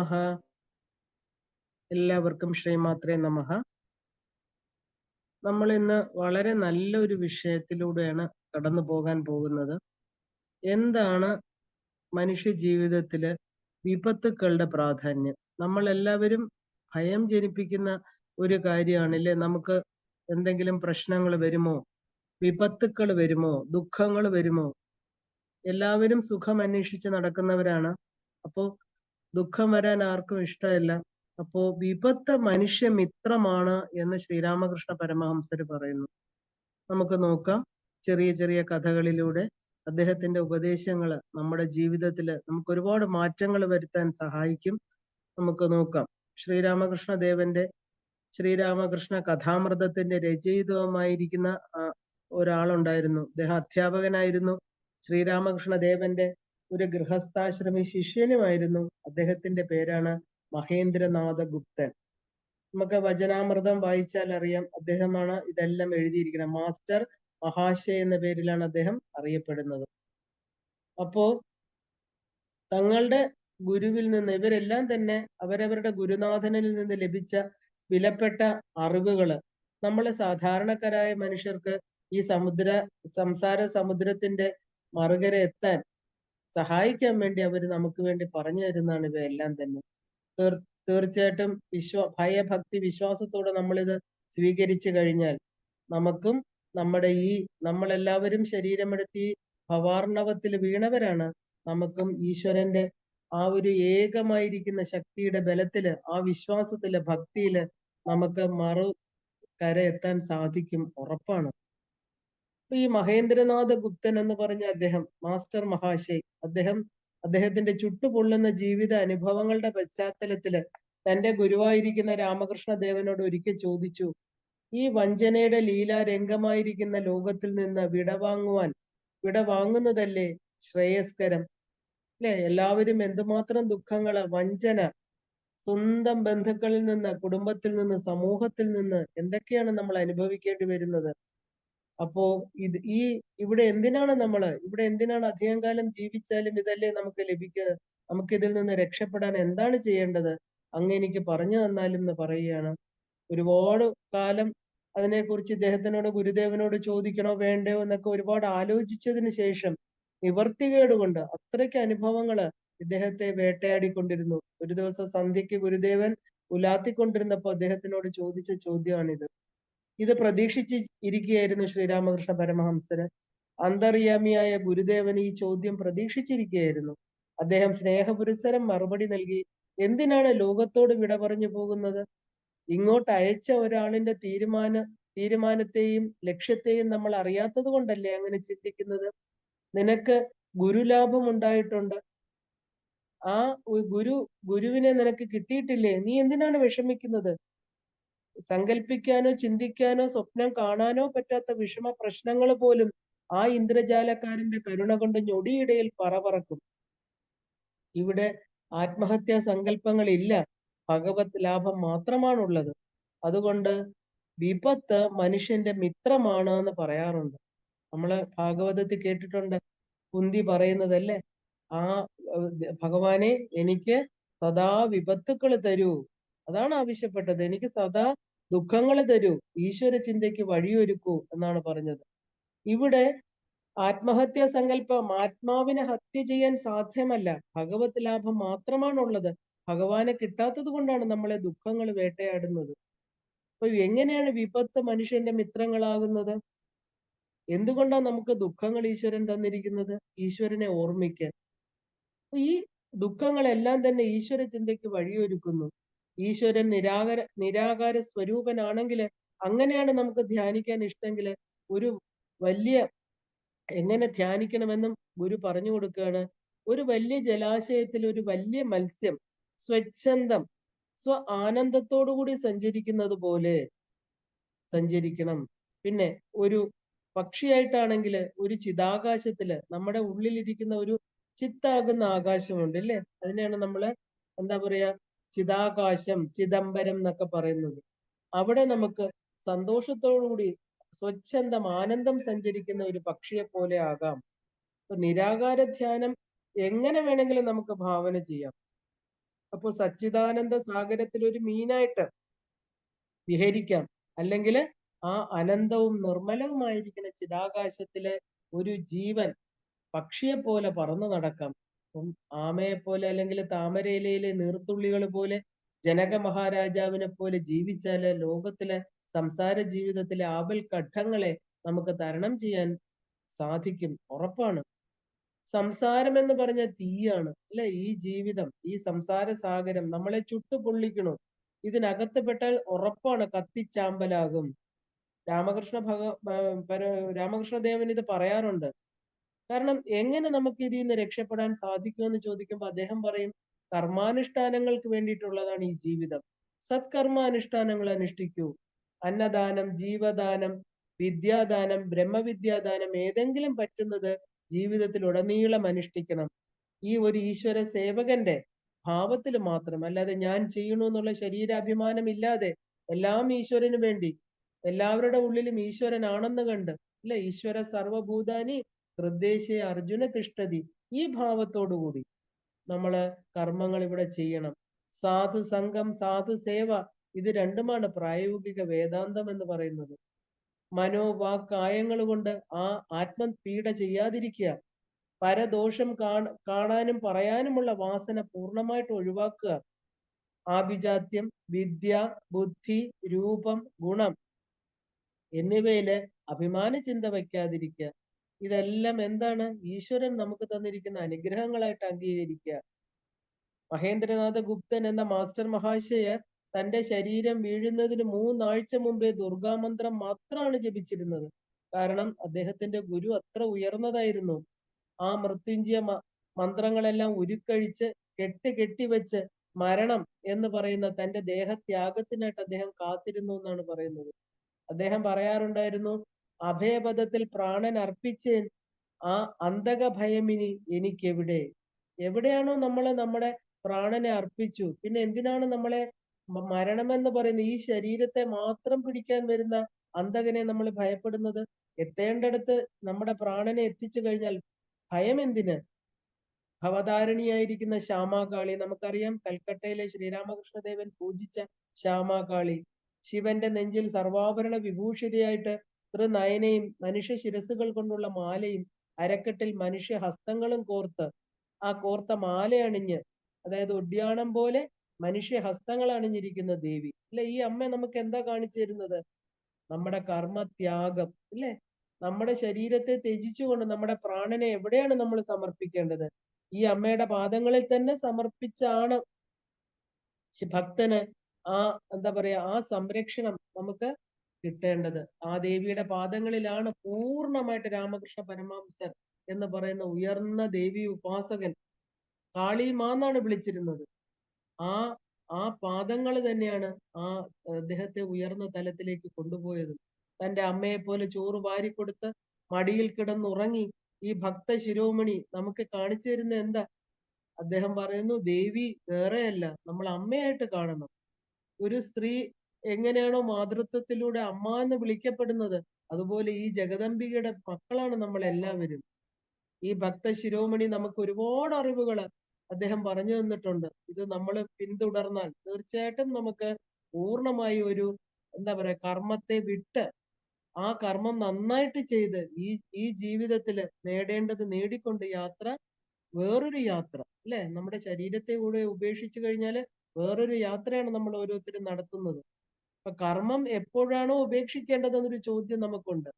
നമഃ. എല്ലാവർക്കും ശ്രീമാത്രേ നമഃ. നമ്മൾ ഇന്ന് വളരെ നല്ലൊരു വിഷയത്തിലൂടെയാണ് കടന്നു പോകാൻ പോകുന്നത്. എന്താണ് മനുഷ്യ ജീവിതത്തില് വിപത്തുക്കളുടെ പ്രാധാന്യം? നമ്മൾ എല്ലാവരും ഭയം ജനിപ്പിക്കുന്ന ഒരു കാര്യമാണല്ലേ, നമുക്ക് എന്തെങ്കിലും പ്രശ്നങ്ങൾ വരുമോ, വിപത്തുക്കൾ വരുമോ, ദുഃഖങ്ങൾ വരുമോ? എല്ലാവരും സുഖം അന്വേഷിച്ച് നടക്കുന്നവരാണ്. അപ്പോ ദുഃഖം വരാൻ ആർക്കും ഇഷ്ടമല്ല. അപ്പോ വിപത്ത് മനുഷ്യമിത്രമാണ് എന്ന് ശ്രീരാമകൃഷ്ണ പരമഹംസര് പറയുന്നു. നമുക്ക് നോക്കാം, ചെറിയ ചെറിയ കഥകളിലൂടെ അദ്ദേഹത്തിന്റെ ഉപദേശങ്ങൾ നമ്മുടെ ജീവിതത്തിൽ നമുക്ക് ഒരുപാട് മാറ്റങ്ങൾ വരുത്താൻ സഹായിക്കും. നമുക്ക് നോക്കാം. ശ്രീരാമകൃഷ്ണ ദേവന്റെ ശ്രീരാമകൃഷ്ണ കഥാമൃതത്തിന്റെ രചയിതാവായിരിക്കുന്ന ഒരാളുണ്ടായിരുന്നു. അദ്ദേഹം അധ്യാപകനായിരുന്നു. ശ്രീരാമകൃഷ്ണ ദേവന്റെ ഒരു ഗൃഹസ്ഥാശ്രമി ശിഷ്യനുമായിരുന്നു. അദ്ദേഹത്തിന്റെ പേരാണ് മഹേന്ദ്രനാഥ ഗുപ്തൻ. നമുക്ക് വചനാമൃതം വായിച്ചാൽ അറിയാം, അദ്ദേഹമാണ് ഇതെല്ലാം എഴുതിയിരിക്കുന്നത്. മാസ്റ്റർ മഹാശയ എന്ന പേരിലാണ് അദ്ദേഹം അറിയപ്പെടുന്നത്. അപ്പോ തങ്ങളുടെ ഗുരുവിൽ നിന്ന് ഇവരെല്ലാം തന്നെ അവരവരുടെ ഗുരുനാഥനിൽ നിന്ന് ലഭിച്ച വിലപ്പെട്ട അറിവുകള് നമ്മളെ സാധാരണക്കാരായ മനുഷ്യർക്ക് ഈ സംസാര സമുദ്രത്തിന്റെ മറുകര എത്താൻ സഹായിക്കാൻ വേണ്ടി അവർ നമുക്ക് വേണ്ടി പറഞ്ഞു തരുന്നതാണ് ഇവയെല്ലാം തന്നെ. തീർച്ചയായിട്ടും ഭയഭക്തി വിശ്വാസത്തോടെ നമ്മളിത് സ്വീകരിച്ചു കഴിഞ്ഞാൽ നമുക്കും നമ്മളെല്ലാവരും ശരീരമെടുത്തി ഭവാർണവത്തിൽ വീണവരാണ്. നമുക്കും ഈശ്വരന്റെ ആ ഒരു ഏകമായിരിക്കുന്ന ശക്തിയുടെ ബലത്തില്, ആ വിശ്വാസത്തില്, ഭക്തിയില് നമുക്ക് കര എത്താൻ സാധിക്കും, ഉറപ്പാണ്. ഈ മഹേന്ദ്രനാഥ ഗുപ്തൻ എന്ന് പറഞ്ഞ അദ്ദേഹം, മാസ്റ്റർ മഹാശയ്, അദ്ദേഹത്തിന്റെ ചുട്ടുപൊള്ളുന്ന ജീവിത അനുഭവങ്ങളുടെ പശ്ചാത്തലത്തില് തന്റെ ഗുരുവായിരിക്കുന്ന രാമകൃഷ്ണ ദേവനോട് ഒരിക്കൽ ചോദിച്ചു, ഈ വഞ്ചനയുടെ ലീലാരംഗമായിരിക്കുന്ന ലോകത്തിൽ നിന്ന് വിടവാങ്ങുന്നതല്ലേ ശ്രേയസ്കരം? അല്ലെ? എല്ലാവരും എന്തുമാത്രം ദുഃഖങ്ങള്, വഞ്ചന, സ്വന്തം ബന്ധുക്കളിൽ നിന്ന്, കുടുംബത്തിൽ നിന്ന്, സമൂഹത്തിൽ നിന്ന് എന്തൊക്കെയാണ് നമ്മൾ അനുഭവിക്കേണ്ടി വരുന്നത്? അപ്പോ ഇവിടെ എന്തിനാണ് അധികം കാലം ജീവിച്ചാലും ഇതല്ലേ നമുക്ക് ലഭിക്കുക? നമുക്കിതിൽ നിന്ന് രക്ഷപ്പെടാൻ എന്താണ് ചെയ്യേണ്ടത്? അങ്ങ് എനിക്ക് പറഞ്ഞു തന്നാലും എന്ന് പറയുകയാണ്. ഒരുപാട് കാലം അതിനെക്കുറിച്ച് ഇദ്ദേഹത്തിനോട്, ഗുരുദേവനോട് ചോദിക്കണോ വേണ്ടയോ എന്നൊക്കെ ഒരുപാട് ആലോചിച്ചതിന് ശേഷം നിവർത്തികേട് കൊണ്ട് അത്രയ്ക്ക് അനുഭവങ്ങള് ഇദ്ദേഹത്തെ വേട്ടയാടിക്കൊണ്ടിരുന്നു. ഒരു ദിവസം സന്ധ്യയ്ക്ക് ഗുരുദേവൻ ഉലാത്തിക്കൊണ്ടിരുന്നപ്പോ അദ്ദേഹത്തിനോട് ചോദിച്ച ചോദ്യമാണിത്. ഇത് പ്രതീക്ഷിച്ച് ഇരിക്കുകയായിരുന്നു ശ്രീരാമകൃഷ്ണ പരമഹംസര്. അന്തർയാമിയായ ഗുരുദേവൻ ഈ ചോദ്യം പ്രതീക്ഷിച്ചിരിക്കുകയായിരുന്നു. അദ്ദേഹം സ്നേഹപുരസ്സരം മറുപടി നൽകി, എന്തിനാണ് ലോകത്തോട് വിട പറഞ്ഞു പോകുന്നത്? ഇങ്ങോട്ട് അയച്ച ഒരാളിന്റെ തീരുമാനത്തെയും ലക്ഷ്യത്തെയും നമ്മൾ അറിയാത്തത് കൊണ്ടല്ലേ അങ്ങനെ ചിന്തിക്കുന്നത്? നിനക്ക് ഗുരുലാഭം ഉണ്ടായിട്ടുണ്ട്. ആ ഗുരുവിനെ നിനക്ക് കിട്ടിയിട്ടില്ലേ? നീ എന്തിനാണ് വിഷമിക്കുന്നത്? സങ്കല്പിക്കാനോ ചിന്തിക്കാനോ സ്വപ്നം കാണാനോ പറ്റാത്ത വിഷമ പ്രശ്നങ്ങൾ പോലും ആ ഇന്ദ്രജാലക്കാരന്റെ കരുണ കൊണ്ട് ഞൊടിയിടയിൽ പറക്കും. ഇവിടെ ആത്മഹത്യാ സങ്കല്പങ്ങളില്ല, ഭഗവത് ലാഭം മാത്രമാണുള്ളത്. അതുകൊണ്ട് വിപത്ത് മനുഷ്യന്റെ മിത്രമാണ് എന്ന് പറയാറുണ്ട്. നമ്മള് ഭാഗവതത്തിൽ കേട്ടിട്ടുണ്ട്, കുന്തി പറയുന്നതല്ലേ, ആ ഭഗവാനെ എനിക്ക് സദാ വിപത്തുക്കൾ തരൂ, അതാണ് ആവശ്യപ്പെട്ടത്. എനിക്ക് സദാ ദുഃഖങ്ങൾ തരൂ, ഈശ്വര ചിന്തയ്ക്ക് വഴിയൊരുക്കൂ എന്നാണ് പറഞ്ഞത്. ഇവിടെ ആത്മഹത്യാ സങ്കല്പം ആത്മാവിനെ ഹത്യ ചെയ്യാൻ സാധ്യമല്ല, ഭഗവത് ലാഭം മാത്രമാണുള്ളത്. ഭഗവാനെ കിട്ടാത്തത് കൊണ്ടാണ് നമ്മളെ ദുഃഖങ്ങൾ വേട്ടയാടുന്നത്. അപ്പൊ എങ്ങനെയാണ് വിപത്ത് മനുഷ്യന്റെ മിത്രങ്ങളാകുന്നത്? എന്തുകൊണ്ടാണ് നമുക്ക് ദുഃഖങ്ങൾ ഈശ്വരൻ തന്നിരിക്കുന്നത്? ഈശ്വരനെ ഓർമ്മിക്കാൻ. ഈ ദുഃഖങ്ങളെല്ലാം തന്നെ ഈശ്വര ചിന്തയ്ക്ക് വഴിയൊരുക്കുന്നു. ഈശ്വരൻ നിരാകാര സ്വരൂപനാണെങ്കിൽ, അങ്ങനെയാണ് നമുക്ക് ധ്യാനിക്കാൻ ഇഷ്ടമെങ്കിൽ ഒരു വലിയ എങ്ങനെ ധ്യാനിക്കണമെന്നും ഗുരു പറഞ്ഞു കൊടുക്കുകയാണ്. ഒരു വലിയ ജലാശയത്തിൽ ഒരു വലിയ മത്സ്യം സ്വച്ഛന്തം ആനന്ദത്തോടുകൂടി സഞ്ചരിക്കുന്നത് പോലെ സഞ്ചരിക്കണം. പിന്നെ ഒരു പക്ഷിയായിട്ടാണെങ്കിൽ ഒരു ചിതാകാശത്തില് നമ്മുടെ ഉള്ളിലിരിക്കുന്ന ഒരു ചിത്താകുന്ന ആകാശമുണ്ട് അല്ലേ? അതിനെയാണ് നമ്മള് എന്താ പറയാ, ചിതാകാശം, ചിദംബരം എന്നൊക്കെ പറയുന്നത്. അവിടെ നമുക്ക് സന്തോഷത്തോടുകൂടി സ്വച്ഛന്തം ആനന്ദം സഞ്ചരിക്കുന്ന ഒരു പക്ഷിയെ പോലെ ആകാം. അപ്പൊ നിരാകാര ധ്യാനം എങ്ങനെ വേണമെങ്കിലും നമുക്ക് ഭാവന ചെയ്യാം. അപ്പൊ സച്ചിദാനന്ദ സാഗരത്തിൽ ഒരു മീനായിട്ട് വിഹരിക്കാം, അല്ലെങ്കിൽ ആ അനന്തവും നിർമ്മലവുമായിരിക്കുന്ന ചിതാകാശത്തിലെ ഒരു ജീവൻ പക്ഷിയെ പോലെ പറന്നു നടക്കാം. ആമയെ പോലെ അല്ലെങ്കിൽ താമരയിലയിലെ നീർത്തുള്ളികൾ പോലെ ജനക മഹാരാജാവിനെ പോലെ ജീവിച്ചാല് ലോകത്തിലെ സംസാര ജീവിതത്തിലെ ആപൽ ഘട്ടങ്ങളെ നമുക്ക് തരണം ചെയ്യാൻ സാധിക്കും, ഉറപ്പാണ്. സംസാരം എന്ന് പറഞ്ഞ തീയാണ് അല്ലെ, ഈ ജീവിതം, ഈ സംസാര സാഗരം നമ്മളെ ചുട്ടുപൊള്ളിക്കണു. ഇതിനകത്ത് പെട്ടാൽ ഉറപ്പാണ് കത്തിച്ചാമ്പലാകും. രാമകൃഷ്ണ രാമകൃഷ്ണദേവൻ ഇത് പറയാറുണ്ട്. കാരണം എങ്ങനെ നമുക്ക് ഇതിൽ നിന്ന് രക്ഷപ്പെടാൻ സാധിക്കുമെന്ന് ചോദിക്കുമ്പോൾ അദ്ദേഹം പറയും, കർമാനുഷ്ഠാനങ്ങൾക്ക് വേണ്ടിയിട്ടുള്ളതാണ് ഈ ജീവിതം. സത്കർമാനുഷ്ഠാനങ്ങൾ അനുഷ്ഠിക്കൂ. അന്നദാനം, ജീവദാനം, വിദ്യാദാനം, ബ്രഹ്മവിദ്യാദാനം ഏതെങ്കിലും പറ്റുന്നത് ജീവിതത്തിൽ ഉടനീളം അനുഷ്ഠിക്കണം. ഈ ഒരു ഈശ്വര സേവകന്റെ ഭാവത്തിൽ മാത്രം, അല്ലാതെ ഞാൻ ചെയ്യണു എന്നുള്ള ശരീരാഭിമാനം ഇല്ലാതെ എല്ലാം ഈശ്വരന് വേണ്ടി, എല്ലാവരുടെ ഉള്ളിലും ഈശ്വരനാണെന്ന് കണ്ട്, അല്ലെ, ഈശ്വര സർവഭൂതാനി ഹൃദ്ദേശേ അർജുന തിഷ്ഠതി, ഈ ഭാവത്തോടുകൂടി നമ്മള് കർമ്മങ്ങൾ ഇവിടെ ചെയ്യണം. സാധു സംഘം, സാധു സേവ, ഇത് രണ്ടുമാണ് പ്രായോഗിക വേദാന്തം എന്ന് പറയുന്നത്. മനോവാക്കായങ്ങൾ കൊണ്ട് ആ ആത്മപീഡ ചെയ്യാതിരിക്കുക. പരദോഷം കാണാനും പറയാനുമുള്ള വാസന പൂർണ്ണമായിട്ട് ഒഴിവാക്കുക. ആഭിജാത്യം, വിദ്യ, ബുദ്ധി, രൂപം, ഗുണം എന്നിവയില് അഭിമാന ചിന്ത വയ്ക്കാതിരിക്കുക. ഇതെല്ലാം എന്താണ്? ഈശ്വരൻ നമുക്ക് തന്നിരിക്കുന്ന അനുഗ്രഹങ്ങളായിട്ട് അംഗീകരിക്കുക. മഹേന്ദ്രനാഥ ഗുപ്തൻ എന്ന മാസ്റ്റർ മഹാശയ തന്റെ ശരീരം വീഴുന്നതിന് 3 ആഴ്ച മുമ്പേ ദുർഗാമന്ത്രം മാത്രമാണ് ജപിച്ചിരുന്നത്. കാരണം അദ്ദേഹത്തിന്റെ ഗുരു അത്ര ഉയർന്നതായിരുന്നു. ആ മൃത്യുഞ്ജയ മന്ത്രങ്ങളെല്ലാം ഉരുക്കഴിച്ച് കെട്ടിവെച്ച് മരണം എന്ന് പറയുന്ന തന്റെ ദേഹത്യാഗത്തിനായിട്ട് അദ്ദേഹം കാത്തിരുന്നു എന്നാണ് പറയുന്നത്. അദ്ദേഹം പറയാറുണ്ടായിരുന്നു, അഭയപദത്തിൽ പ്രാണൻ അർപ്പിച്ചേൻ, ആ അന്തക ഭയമിനി എനിക്കെവിടെ. എവിടെയാണോ നമ്മൾ നമ്മുടെ പ്രാണനെ അർപ്പിച്ചു, പിന്നെ എന്തിനാണ് നമ്മളെ മരണമെന്ന് പറയുന്ന ഈ ശരീരത്തെ മാത്രം പിടിക്കാൻ വരുന്ന അന്തകനെ നമ്മൾ ഭയപ്പെടുന്നത്? എത്തേണ്ടടുത്ത് നമ്മുടെ പ്രാണനെ എത്തിച്ചു കഴിഞ്ഞാൽ ഭയം എന്തിന്? ഭവതാരിണിയായിരിക്കുന്ന ശ്യാമാകാളി, നമുക്കറിയാം കൽക്കട്ടയിലെ ശ്രീരാമകൃഷ്ണദേവൻ പൂജിച്ച ശ്യാമാകാളി, ശിവന്റെ നെഞ്ചിൽ സർവാഭരണ വിഭൂഷിതയായിട്ട് തൃനയനയും മനുഷ്യ ശിരസുകൾ കൊണ്ടുള്ള മാലയും അരക്കെട്ടിൽ മനുഷ്യ ഹസ്തങ്ങളും കോർത്ത്, ആ കോർത്ത മാല അണിഞ്ഞ്, അതായത് ഒഡ്യാണം പോലെ മനുഷ്യ ഹസ്തങ്ങൾ അണിഞ്ഞിരിക്കുന്ന ദേവി അല്ലെ. ഈ അമ്മ നമുക്ക് എന്താ കാണിച്ചു തരുന്നത്? നമ്മുടെ കർമ്മത്യാഗം അല്ലെ. നമ്മുടെ ശരീരത്തെ ത്യജിച്ചുകൊണ്ട് നമ്മുടെ പ്രാണനെ എവിടെയാണ് നമ്മൾ സമർപ്പിക്കേണ്ടത്? ഈ അമ്മയുടെ പാദങ്ങളിൽ തന്നെ സമർപ്പിച്ചാണ് ഭക്തന് ആ എന്താ പറയാ ആ സംരക്ഷണം നമുക്ക് കിട്ടേണ്ടത്. ആ ദേവിയുടെ പാദങ്ങളിലാണ് പൂർണ്ണമായിട്ട് രാമകൃഷ്ണ പരമഹംസർ എന്ന് പറയുന്ന ഉയർന്ന ദേവി ഉപാസകൻ കാളിമാന്നാണ് വിളിച്ചിരുന്നത്. ആ ആ പാദങ്ങൾ തന്നെയാണ് ആ അദ്ദേഹത്തെ ഉയർന്ന തലത്തിലേക്ക് കൊണ്ടുപോയത്. തന്റെ അമ്മയെ പോലെ ചോറ് വാരിക്കൊടുത്ത് മടിയിൽ കിടന്നുറങ്ങി ഈ ഭക്ത ശിരോമണി നമുക്ക് കാണിച്ചു തരുന്ന എന്താ? അദ്ദേഹം പറയുന്നു, ദേവി വേറെയല്ല, നമ്മൾ അമ്മയായിട്ട് കാണണം. ഒരു സ്ത്രീ എങ്ങനെയാണോ മാതൃത്വത്തിലൂടെ അമ്മ എന്ന് വിളിക്കപ്പെടുന്നത്, അതുപോലെ ഈ ജഗദംബികയുടെ മക്കളാണ് നമ്മൾ എല്ലാവരും. ഈ ഭക്ത ശിരോമണി നമുക്ക് ഒരുപാട് അറിവുകൾ അദ്ദേഹം പറഞ്ഞു തന്നിട്ടുണ്ട്. ഇത് നമ്മൾ പിന്തുടർന്നാൽ തീർച്ചയായിട്ടും നമുക്ക് പൂർണ്ണമായി ഒരു എന്താ പറയാ കർമ്മത്തെ വിട്ട് ആ കർമ്മം നന്നായിട്ട് ചെയ്ത് ഈ ജീവിതത്തില് നേടേണ്ടത് നേടിക്കൊണ്ട് യാത്ര, വേറൊരു യാത്ര അല്ലെ. നമ്മുടെ ശരീരത്തെ കൂടെ ഉപേക്ഷിച്ചു കഴിഞ്ഞാല് വേറൊരു യാത്രയാണ് നമ്മൾ ഓരോരുത്തരും നടത്തുന്നത്. അപ്പൊ കർമ്മം എപ്പോഴാണോ ഉപേക്ഷിക്കേണ്ടതെന്നൊരു ചോദ്യം നമുക്കുണ്ട്.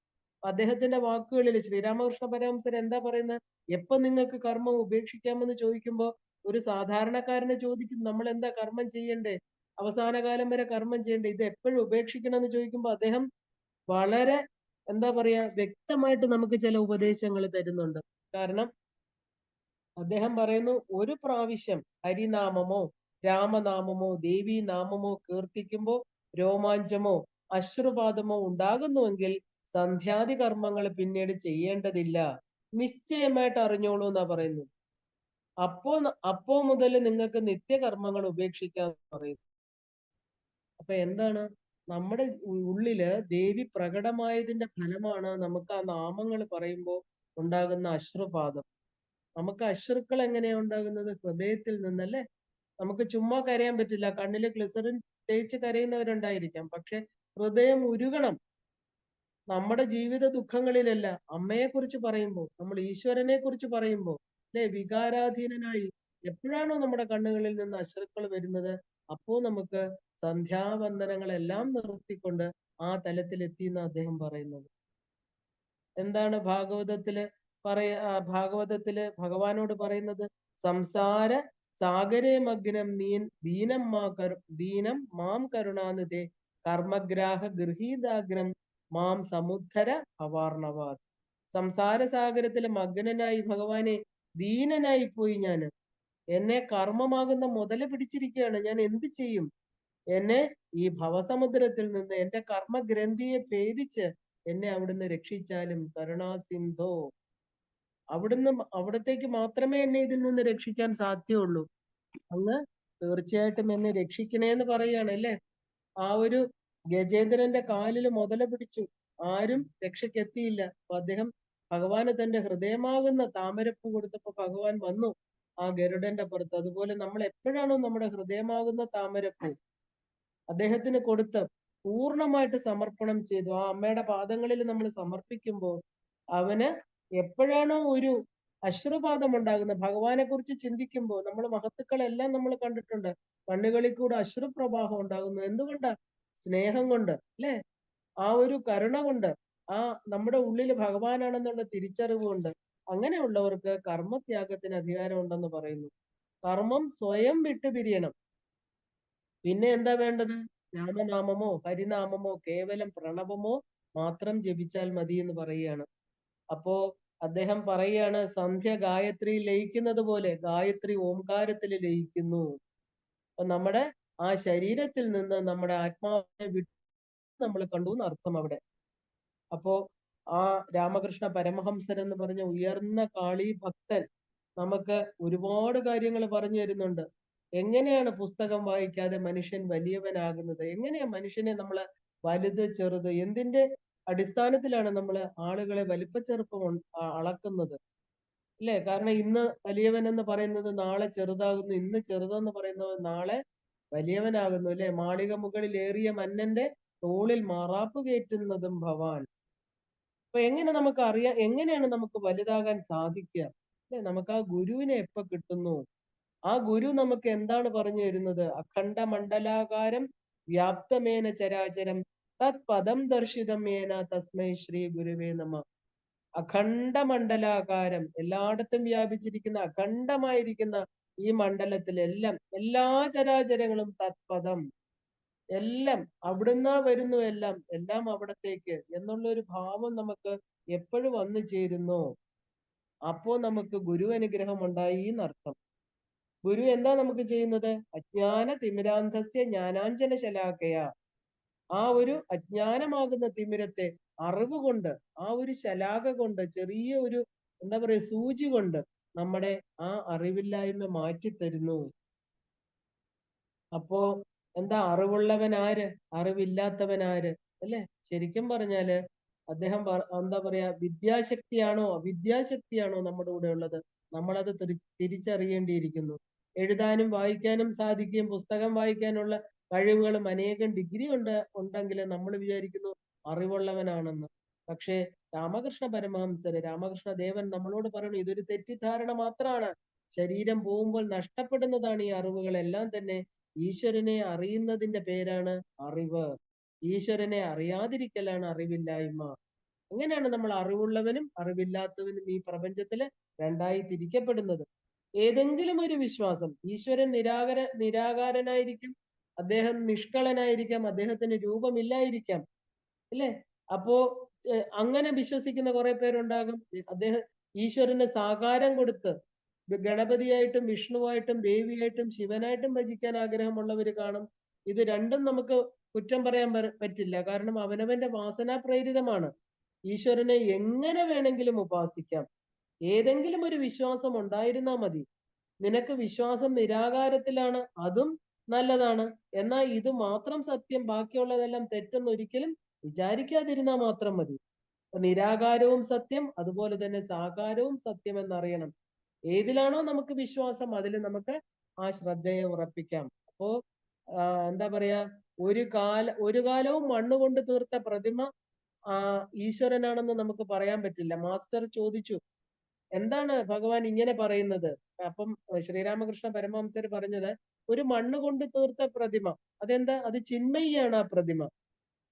അദ്ദേഹത്തിന്റെ വാക്കുകളിൽ ശ്രീരാമകൃഷ്ണ പരമഹംസർ എന്താ പറയുന്നത്? എപ്പൊ നിങ്ങൾക്ക് കർമ്മം ഉപേക്ഷിക്കാമെന്ന് ചോദിക്കുമ്പോ ഒരു സാധാരണക്കാരനെ ചോദിക്കും, നമ്മൾ എന്താ കർമ്മം ചെയ്യണ്ടേ, അവസാന കാലം വരെ കർമ്മം ചെയ്യണ്ടേ, ഇത് എപ്പോഴും ഉപേക്ഷിക്കണം എന്ന് ചോദിക്കുമ്പോൾ അദ്ദേഹം വളരെ എന്താ പറയാ വ്യക്തമായിട്ട് നമുക്ക് ചില ഉപദേശങ്ങൾ തരുന്നുണ്ട്. കാരണം അദ്ദേഹം പറയുന്നു, ഒരു പ്രാവശ്യം ഹരിനാമമോ രാമനാമമോ ദേവി നാമമോ കീർത്തിക്കുമ്പോ രോമാഞ്ചമോ അശ്രുപാതമോ ഉണ്ടാകുന്നുവെങ്കിൽ സന്ധ്യാദി കർമ്മങ്ങൾ പിന്നീട് ചെയ്യേണ്ടതില്ല, നിശ്ചയമായിട്ട് അറിഞ്ഞോളൂ എന്നാ പറയുന്നത്. അപ്പോ മുതൽ നിങ്ങൾക്ക് നിത്യകർമ്മങ്ങൾ ഉപേക്ഷിക്കാൻ പറയുന്നു. അപ്പൊ എന്താണ്? നമ്മുടെ ഉള്ളില് ദേവി പ്രകടമായതിന്റെ ഫലമാണ് നമുക്ക് ആ നാമങ്ങൾ പറയുമ്പോൾ ഉണ്ടാകുന്ന അശ്രുപാതം. നമുക്ക് അശ്രുക്കൾ എങ്ങനെയാ ഉണ്ടാകുന്നത്? ഹൃദയത്തിൽ നിന്നല്ലേ. നമുക്ക് ചുമ്മാ കരയാൻ പറ്റില്ല. കണ്ണില് ഗ്ലിസറിൻ തേച്ച് കരയുന്നവരുണ്ടായിരിക്കാം. പക്ഷെ ഹൃദയം ഉരുകണം. നമ്മുടെ ജീവിത ദുഃഖങ്ങളിലല്ല, അമ്മയെ കുറിച്ച് പറയുമ്പോൾ, നമ്മൾ ഈശ്വരനെ കുറിച്ച് പറയുമ്പോൾ, അല്ലെ, വികാരാധീനനായി എപ്പോഴാണോ നമ്മുടെ കണ്ണുകളിൽ നിന്ന് അശ്രുക്കൾ വരുന്നത്, അപ്പോ നമുക്ക് സന്ധ്യാവന്ദനങ്ങളെല്ലാം നിർത്തിക്കൊണ്ട് ആ തലത്തിലെത്തി എന്ന് അദ്ദേഹം പറയുന്നത്. എന്താണ് ഭാഗവതത്തില് ഭഗവാനോട് പറയുന്നത്? സംസാര സാഗരേ മഗ്നം ദീനം മാം കരുണാനിധേ കർമ്മഗ്രാഹ ഗൃഹീതാഗ്രം മാം സമുദ്ധര ഭവാർണവാത്. സംസാര സാഗരത്തില് മഗ്നനായി ഭഗവാനെ ദീനനായി പോയി ഞാന്. എന്നെ കർമ്മമാകുന്ന മുതല പിടിച്ചിരിക്കുകയാണ്. ഞാൻ എന്ത് ചെയ്യും? എന്നെ ഈ ഭവസമുദ്രത്തിൽ നിന്ന് എന്റെ കർമ്മഗ്രന്ഥിയെ ഭേദിച്ച് എന്നെ അവിടുന്ന് രക്ഷിച്ചാലും കരുണാസിന്ധോ, അവിടത്തേക്ക് മാത്രമേ എന്നെ ഇതിൽ നിന്ന് രക്ഷിക്കാൻ സാധ്യമുള്ളൂ. അങ്ങ് തീർച്ചയായിട്ടും എന്നെ രക്ഷിക്കണേ എന്ന് പറയുകയാണ് അല്ലേ. ആ ഒരു ഗജേന്ദ്രന്റെ കാലിൽ മുതല പിടിച്ചു, ആരും രക്ഷയ്ക്കെത്തിയില്ല. അപ്പൊ അദ്ദേഹം ഭഗവാന് തന്റെ ഹൃദയമാകുന്ന താമരപ്പൂ കൊടുത്തപ്പോ ഭഗവാൻ വന്നു ആ ഗരുഡന്റെ പുറത്ത്. അതുപോലെ നമ്മൾ എപ്പോഴാണോ നമ്മുടെ ഹൃദയമാകുന്ന താമരപ്പൂ അദ്ദേഹത്തിന് കൊടുത്ത് പൂർണ്ണമായിട്ട് സമർപ്പണം ചെയ്തു, ആ അമ്മയുടെ പാദങ്ങളിൽ നമ്മൾ സമർപ്പിക്കുമ്പോൾ അവന് എപ്പോഴാണോ ഒരു അശ്രുപാതം ഉണ്ടാകുന്നത്, ഭഗവാനെ കുറിച്ച് ചിന്തിക്കുമ്പോൾ, നമ്മൾ മഹത്തുക്കളെല്ലാം നമ്മൾ കണ്ടിട്ടുണ്ട്, കണ്ണുകളിൽ കൂടെ അശ്രുപ്രവാഹം ഉണ്ടാകുന്നു. എന്തുകൊണ്ടാ? സ്നേഹം കൊണ്ട്, അല്ലെ, ആ ഒരു കരുണ കൊണ്ട്, ആ നമ്മുടെ ഉള്ളിൽ ഭഗവാനാണെന്നുള്ള തിരിച്ചറിവ് കൊണ്ട്. അങ്ങനെയുള്ളവർക്ക് കർമ്മത്യാഗത്തിന് അധികാരം ഉണ്ടെന്ന് പറയുന്നു. കർമ്മം സ്വയം വിട്ടുപിരിയണം. പിന്നെ എന്താ വേണ്ടത്? രാമനാമമോ ഹരിനാമമോ കേവലം പ്രണവമോ മാത്രം ജപിച്ചാൽ മതി എന്ന് പറയുകയാണ്. അപ്പോ അദ്ദേഹം പറയുകയാണ്, സന്ധ്യ ഗായത്രി ലയിക്കുന്നത് പോലെ ഗായത്രി ഓംകാരത്തിൽ ലയിക്കുന്നു. അപ്പൊ നമ്മുടെ ആ ശരീരത്തിൽ നിന്ന് നമ്മുടെ ആത്മാവിനെ വിട്ട് നമ്മൾ കണ്ടു എന്നർത്ഥം അവിടെ. അപ്പോ ആ രാമകൃഷ്ണ പരമഹംസൻ എന്ന് പറഞ്ഞ ഉയർന്ന കാളി ഭക്തൻ നമുക്ക് ഒരുപാട് കാര്യങ്ങൾ പറഞ്ഞു തരുന്നുണ്ട്. എങ്ങനെയാണ് പുസ്തകം വായിക്കാതെ മനുഷ്യൻ വലിയവനാകുന്നത്? എങ്ങനെയാ മനുഷ്യനെ നമ്മള് വലുത് ചെറുത് എന്തിന്റെ അടിസ്ഥാനത്തിലാണ് നമ്മൾ ആളുകളെ വലിപ്പച്ചെറുപ്പം അളക്കുന്നത്? അല്ലെ, കാരണം ഇന്ന് വലിയവൻ എന്ന് പറയുന്നത് നാളെ ചെറുതാകുന്നു, ഇന്ന് ചെറുതെന്ന് പറയുന്നത് നാളെ വലിയവനാകുന്നു. അല്ലെ, മാളിക മുകളിൽ ഏറിയ മന്നന്റെ തോളിൽ മാറാപ്പ് കയറ്റുന്നതും ഭവാൻ. അപ്പൊ എങ്ങനെയാണ് നമുക്ക് വലുതാകാൻ സാധിക്കുക? അല്ലെ, നമുക്ക് ആ ഗുരുവിനെ എപ്പോ കിട്ടുന്നു, ആ ഗുരു നമുക്ക് എന്താണ് പറഞ്ഞു തരുന്നത്? അഖണ്ഡ മണ്ഡലാകാരം വ്യാപ്തമേന ചരാചരം തത് പദം ദർശിതം ഏന തസ്മൈ ശ്രീ ഗുരുവേ നമ. അഖണ്ഡ മണ്ഡലാകാരം, എല്ലായിടത്തും വ്യാപിച്ചിരിക്കുന്ന അഖണ്ഡമായിരിക്കുന്ന ഈ മണ്ഡലത്തിലെല്ലാം എല്ലാ ചരാചരങ്ങളും തത്പദം, എല്ലാം അവിടുന്ന് വരുന്നു, എല്ലാം എല്ലാം അവിടത്തേക്ക് എന്നുള്ള ഒരു ഭാവം നമുക്ക് എപ്പോഴും വന്നു ചേരുന്നു, അപ്പോ നമുക്ക് ഗുരു അനുഗ്രഹം ഉണ്ടായി എന്നർത്ഥം. ഗുരു എന്താ നമുക്ക് ചെയ്യുന്നത്? അജ്ഞാന തിമിരാന്ധസ്യ ജ്ഞാനാഞ്ജന ശലാകയ. ആ ഒരു അജ്ഞാനമാകുന്ന തിമിരത്തെ അറിവ് കൊണ്ട്, ആ ഒരു ശലാക കൊണ്ട്, ചെറിയ ഒരു എന്താ പറയുക സൂചി കൊണ്ട് നമ്മുടെ ആ അറിവില്ലായ്മ മാറ്റിത്തരുന്നു. അപ്പോ എന്താ അറിവുള്ളവൻ ആര്, അറിവില്ലാത്തവൻ ആര്? അല്ലെ, ശരിക്കും പറഞ്ഞാല് അദ്ദേഹം എന്താ പറയാ, വിദ്യാശക്തിയാണോ അവിദ്യാശക്തിയാണോ നമ്മുടെ കൂടെ ഉള്ളത്? നമ്മളത് തിരിച്ചറിയേണ്ടിയിരിക്കുന്നു. എഴുതാനും വായിക്കാനും സാധിക്കും, പുസ്തകം വായിക്കാനുള്ള കഴിവുകളും അനേകം ഡിഗ്രി ഉണ്ടെങ്കിൽ നമ്മൾ വിചാരിക്കുന്നു അറിവുള്ളവനാണെന്ന്. പക്ഷേ രാമകൃഷ്ണ പരമഹംസര്, രാമകൃഷ്ണ ദേവൻ നമ്മളോട് പറയുന്നു, ഇതൊരു തെറ്റിദ്ധാരണ മാത്രമാണ്. ശരീരം പോകുമ്പോൾ നഷ്ടപ്പെടുന്നതാണ് ഈ അറിവുകളെല്ലാം തന്നെ. ഈശ്വരനെ അറിയുന്നതിന്റെ പേരാണ് അറിവ്. ഈശ്വരനെ അറിയാതിരിക്കലാണ് അറിവില്ലായ്മ. എങ്ങനെയാണ് നമ്മൾ അറിവുള്ളവനും അറിവില്ലാത്തവനും ഈ പ്രപഞ്ചത്തില് രണ്ടായി തിരിക്കപ്പെടുന്നത്? ഏതെങ്കിലും ഒരു വിശ്വാസം, ഈശ്വരൻ നിരാകാരനായിരിക്കും, അദ്ദേഹം നിഷ്കളനായിരിക്കാം, അദ്ദേഹത്തിന് രൂപമില്ലായിരിക്കാം, അല്ലേ? അപ്പോ അങ്ങനെ വിശ്വസിക്കുന്ന കുറെ പേരുണ്ടാകും. ഈശ്വരന് സാകാരം കൊടുത്ത് ഗണപതിയായിട്ടും വിഷ്ണുവായിട്ടും ദേവിയായിട്ടും ശിവനായിട്ടും ഭജിക്കാൻ ആഗ്രഹമുള്ളവർ കാണും. ഇത് രണ്ടും നമുക്ക് കുറ്റം പറയാൻ പറ്റില്ല. കാരണം അവനവന്റെ വാസനാ പ്രേരിതമാണ്. ഈശ്വരനെ എങ്ങനെ വേണമെങ്കിലും ഉപാസിക്കാം. ഏതെങ്കിലും ഒരു വിശ്വാസം ഉണ്ടായിരുന്നാ മതി. നിനക്ക് വിശ്വാസം നിരാകാരത്തിലാണ്, അതും നല്ലതാണ്. എന്നാൽ ഇത് മാത്രം സത്യം, ബാക്കിയുള്ളതെല്ലാം തെറ്റെന്ന് ഒരിക്കലും വിചാരിക്കാതിരുന്നാൽ മാത്രം മതി. നിരാകാരവും സത്യം, അതുപോലെ തന്നെ സാകാരവും സത്യം എന്നറിയണം. ഏതിലാണോ നമുക്ക് വിശ്വാസം അതിൽ നമുക്ക് ആ ശ്രദ്ധയെ ഉറപ്പിക്കാം. അപ്പോ എന്താ പറയാ, ഒരു കാലവും മണ്ണ് കൊണ്ട് തീർത്ത പ്രതിമ ആ ഈശ്വരനാണെന്ന് നമുക്ക് പറയാൻ പറ്റില്ല. മാസ്റ്റർ ചോദിച്ചു, എന്താണ് ഭഗവാൻ ഇങ്ങനെ പറയുന്നത്? അപ്പം ശ്രീരാമകൃഷ്ണ പരമഹംസർ പറഞ്ഞത്, ഒരു മണ്ണ് കൊണ്ട് തീർത്ത പ്രതിമ, അതെന്താ? അത് ചിന്മയിയാണ് ആ പ്രതിമ.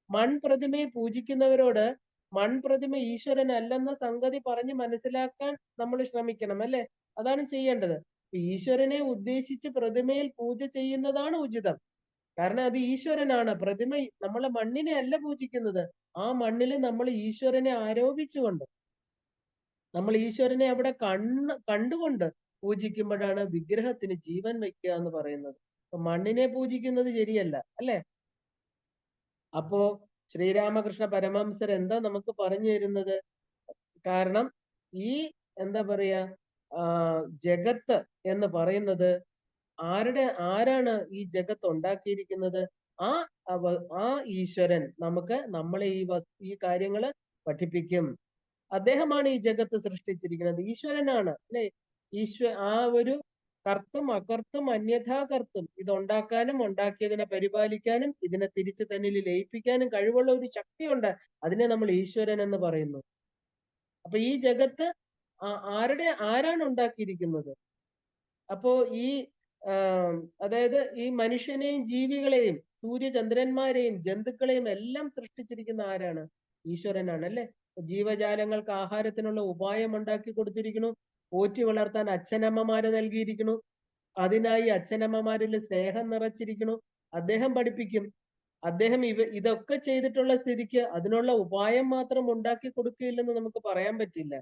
മൺപ്രതിമയെ പൂജിക്കുന്നവരോട് മൺപ്രതിമ ഈശ്വരൻ അല്ലെന്ന സംഗതി പറഞ്ഞ് മനസ്സിലാക്കാൻ നമ്മൾ ശ്രമിക്കണം, അല്ലെ? അതാണ് ചെയ്യേണ്ടത്. ഈശ്വരനെ ഉദ്ദേശിച്ച് പ്രതിമയിൽ പൂജ ചെയ്യുന്നതാണ് ഉചിതം. കാരണം അത് ഈശ്വരനാണ്. പ്രതിമ നമ്മളെ മണ്ണിനെ അല്ല പൂജിക്കുന്നത്. ആ മണ്ണിൽ നമ്മൾ ഈശ്വരനെ ആരോപിച്ചുകൊണ്ട്, നമ്മൾ ഈശ്വരനെ അവിടെ കണ്ടുകൊണ്ട് പൂജിക്കുമ്പോഴാണ് വിഗ്രഹത്തിന് ജീവൻ വയ്ക്കുക എന്ന് പറയുന്നത്. മണ്ണിനെ പൂജിക്കുന്നത് ശരിയല്ല, അല്ലെ? അപ്പോ ശ്രീരാമകൃഷ്ണ പരമഹംസർ എന്താ നമുക്ക് പറഞ്ഞു തരുന്നത്? കാരണം ഈ എന്താ പറയാ, ജഗത്ത് എന്ന് പറയുന്നത് ആരാണ് ഈ ജഗത്ത് ഉണ്ടാക്കിയിരിക്കുന്നത്? ആ ആ ഈശ്വരൻ നമുക്ക് നമ്മളെ ഈ കാര്യങ്ങള് പഠിപ്പിക്കും. അദ്ദേഹമാണ് ഈ ജഗത്ത് സൃഷ്ടിച്ചിരിക്കുന്നത്. ഈശ്വരനാണ്, അല്ലെ? ആ ഒരു കർത്തും അകർത്തും അന്യഥാ കർത്തും, ഇതുണ്ടാക്കാനും ഉണ്ടാക്കിയതിനെ പരിപാലിക്കാനും ഇതിനെ തിരിച്ചു തന്നിൽ ലയിപ്പിക്കാനും കഴിവുള്ള ഒരു ശക്തിയുണ്ട്. അതിനെ നമ്മൾ ഈശ്വരൻ എന്ന് പറയുന്നു. അപ്പൊ ഈ ജഗത്ത് ആരാണ് ഉണ്ടാക്കിയിരിക്കുന്നത്? അപ്പോ ഈ അതായത് ഈ മനുഷ്യനെയും ജീവികളെയും സൂര്യചന്ദ്രന്മാരെയും ജന്തുക്കളെയും എല്ലാം സൃഷ്ടിച്ചിരിക്കുന്ന ആരാണ്? ഈശ്വരനാണ്, അല്ലെ? ജീവജാലങ്ങൾക്ക് ആഹാരത്തിനുള്ള ഉപായം ഉണ്ടാക്കി കൊടുത്തിരിക്കുന്നു. പോറ്റി വളർത്താൻ അച്ഛനമ്മമാരെ നൽകിയിരിക്കുന്നു. അതിനായി അച്ഛനമ്മമാരിൽ സ്നേഹം നിറച്ചിരിക്കുന്നു. അദ്ദേഹം പഠിപ്പിക്കും. അദ്ദേഹം ഇതൊക്കെ ചെയ്തിട്ടുള്ള സ്ഥിതിക്ക് അതിനുള്ള ഉപായം മാത്രം ഉണ്ടാക്കി കൊടുക്കുകയില്ലെന്ന് നമുക്ക് പറയാൻ പറ്റില്ല.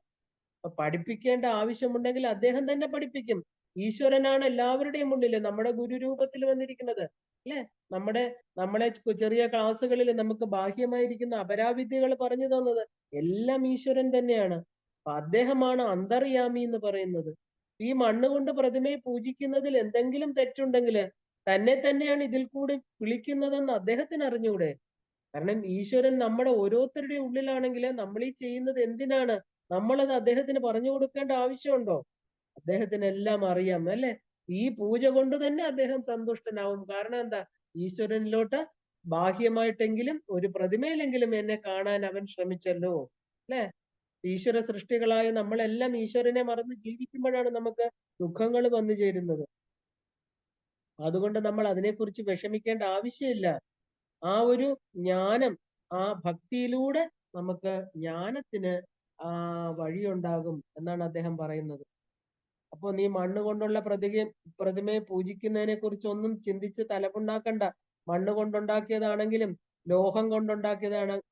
അപ്പൊ പഠിപ്പിക്കേണ്ട ആവശ്യമുണ്ടെങ്കിൽ അദ്ദേഹം തന്നെ പഠിപ്പിക്കും. ഈശ്വരനാണ് എല്ലാവരുടെയും മുന്നിൽ നമ്മുടെ ഗുരുരൂപത്തിൽ വന്നിരിക്കുന്നത്, അല്ലെ? നമ്മളെ ചെറിയ ക്ലാസ്സുകളിൽ നമുക്ക് ബാഹ്യമായിരിക്കുന്ന അപരാവിദ്യകൾ പറഞ്ഞു തന്നത് എല്ലാം ഈശ്വരൻ തന്നെയാണ്. അപ്പൊ അദ്ദേഹമാണ് അന്തർയാമി എന്ന് പറയുന്നത്. ഈ മണ്ണ് കൊണ്ട് പ്രതിമയെ പൂജിക്കുന്നതിൽ എന്തെങ്കിലും തെറ്റുണ്ടെങ്കിൽ തന്നെ തന്നെയാണ് ഇതിൽ കൂടി വിളിക്കുന്നതെന്ന് അദ്ദേഹത്തിന് അറിഞ്ഞൂടെ? കാരണം ഈശ്വരൻ നമ്മുടെ ഓരോരുത്തരുടെയും ഉള്ളിലാണെങ്കിൽ നമ്മൾ ഈ ചെയ്യുന്നത് എന്തിനാണ്, നമ്മളത് അദ്ദേഹത്തിന് പറഞ്ഞു കൊടുക്കേണ്ട ആവശ്യമുണ്ടോ? അദ്ദേഹത്തിന് എല്ലാം അറിയാം, അല്ലെ? ഈ പൂജ കൊണ്ട് തന്നെ അദ്ദേഹം സന്തുഷ്ടനാവും. കാരണം എന്താ? ഈശ്വരനിലോട്ട് ബാഹ്യമായിട്ടെങ്കിലും ഒരു പ്രതിമയിലെങ്കിലും എന്നെ കാണാൻ അവൻ ശ്രമിച്ചല്ലോ, അല്ലെ? ഈശ്വര സൃഷ്ടികളായ നമ്മളെല്ലാം ഈശ്വരനെ മറന്ന് ജീവിക്കുമ്പോഴാണ് നമുക്ക് ദുഃഖങ്ങൾ വന്നു ചേരുന്നത്. അതുകൊണ്ട് നമ്മൾ അതിനെക്കുറിച്ച് വിഷമിക്കേണ്ട ആവശ്യമില്ല. ആ ഒരു ജ്ഞാനം, ആ ഭക്തിയിലൂടെ നമുക്ക് ജ്ഞാനത്തിന് വഴിയുണ്ടാകും എന്നാണ് അദ്ദേഹം പറയുന്നത്. അപ്പൊ നീ മണ്ണ് കൊണ്ടുള്ള പ്രതിമയെ പൂജിക്കുന്നതിനെ കുറിച്ച് ഒന്നും ചിന്തിച്ച് തലപുണ്ണാക്കണ്ട. മണ്ണ് കൊണ്ടുണ്ടാക്കിയതാണെങ്കിലും ലോഹം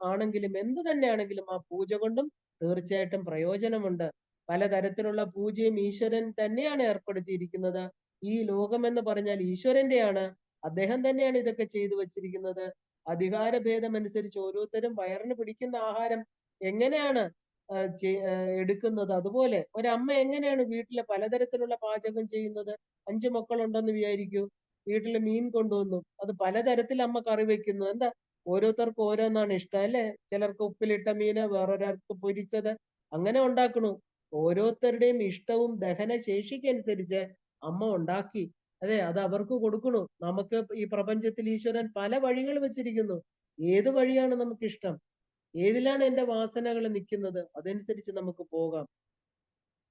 ആണെങ്കിലും എന്ത് തന്നെയാണെങ്കിലും ആ പൂജ കൊണ്ടും തീർച്ചയായിട്ടും പ്രയോജനമുണ്ട്. പലതരത്തിലുള്ള പൂജയും ഈശ്വരൻ തന്നെയാണ് ഏർപ്പെടുത്തിയിരിക്കുന്നത്. ഈ ലോകം എന്ന് പറഞ്ഞാൽ ഈശ്വരന്റെയാണ്. അദ്ദേഹം തന്നെയാണ് ഇതൊക്കെ ചെയ്തു വച്ചിരിക്കുന്നത്. അധികാരഭേദമനുസരിച്ച് ഓരോരുത്തരും വയറിന് പിടിക്കുന്ന ആഹാരം എങ്ങനെയാണ് എടുക്കുന്നത്, അതുപോലെ ഒരമ്മ എങ്ങനെയാണ് വീട്ടിലെ പലതരത്തിലുള്ള പാചകം ചെയ്യുന്നത്? 5 മക്കളുണ്ടെന്ന് വിചാരിക്കൂ. വീട്ടിൽ മീൻ കൊണ്ടുവന്നു, അത് പലതരത്തിൽ അമ്മ കറി വെക്കുന്നു. എന്താ? ഓരോരുത്തർക്കും ഓരോന്നാണ് ഇഷ്ടം, അല്ലെ? ചിലർക്ക് ഉപ്പിലിട്ട മീന്, വേറൊരാൾക്ക് പൊരിച്ചത്, അങ്ങനെ ഉണ്ടാക്കണു. ഓരോരുത്തരുടെയും ഇഷ്ടവും ദഹന ശേഷിക്കനുസരിച്ച് അമ്മ ഉണ്ടാക്കി, അതെ, അത് അവർക്ക് കൊടുക്കണു. നമുക്ക് ഈ പ്രപഞ്ചത്തിൽ ഈശ്വരൻ പല വഴികൾ വെച്ചിരിക്കുന്നു. ഏത് വഴിയാണ് നമുക്ക് ഇഷ്ടം? ഏതിലാണ് എന്റെ വാസനകൾ നിൽക്കുന്നത്? അതനുസരിച്ച് നമുക്ക് പോകാം.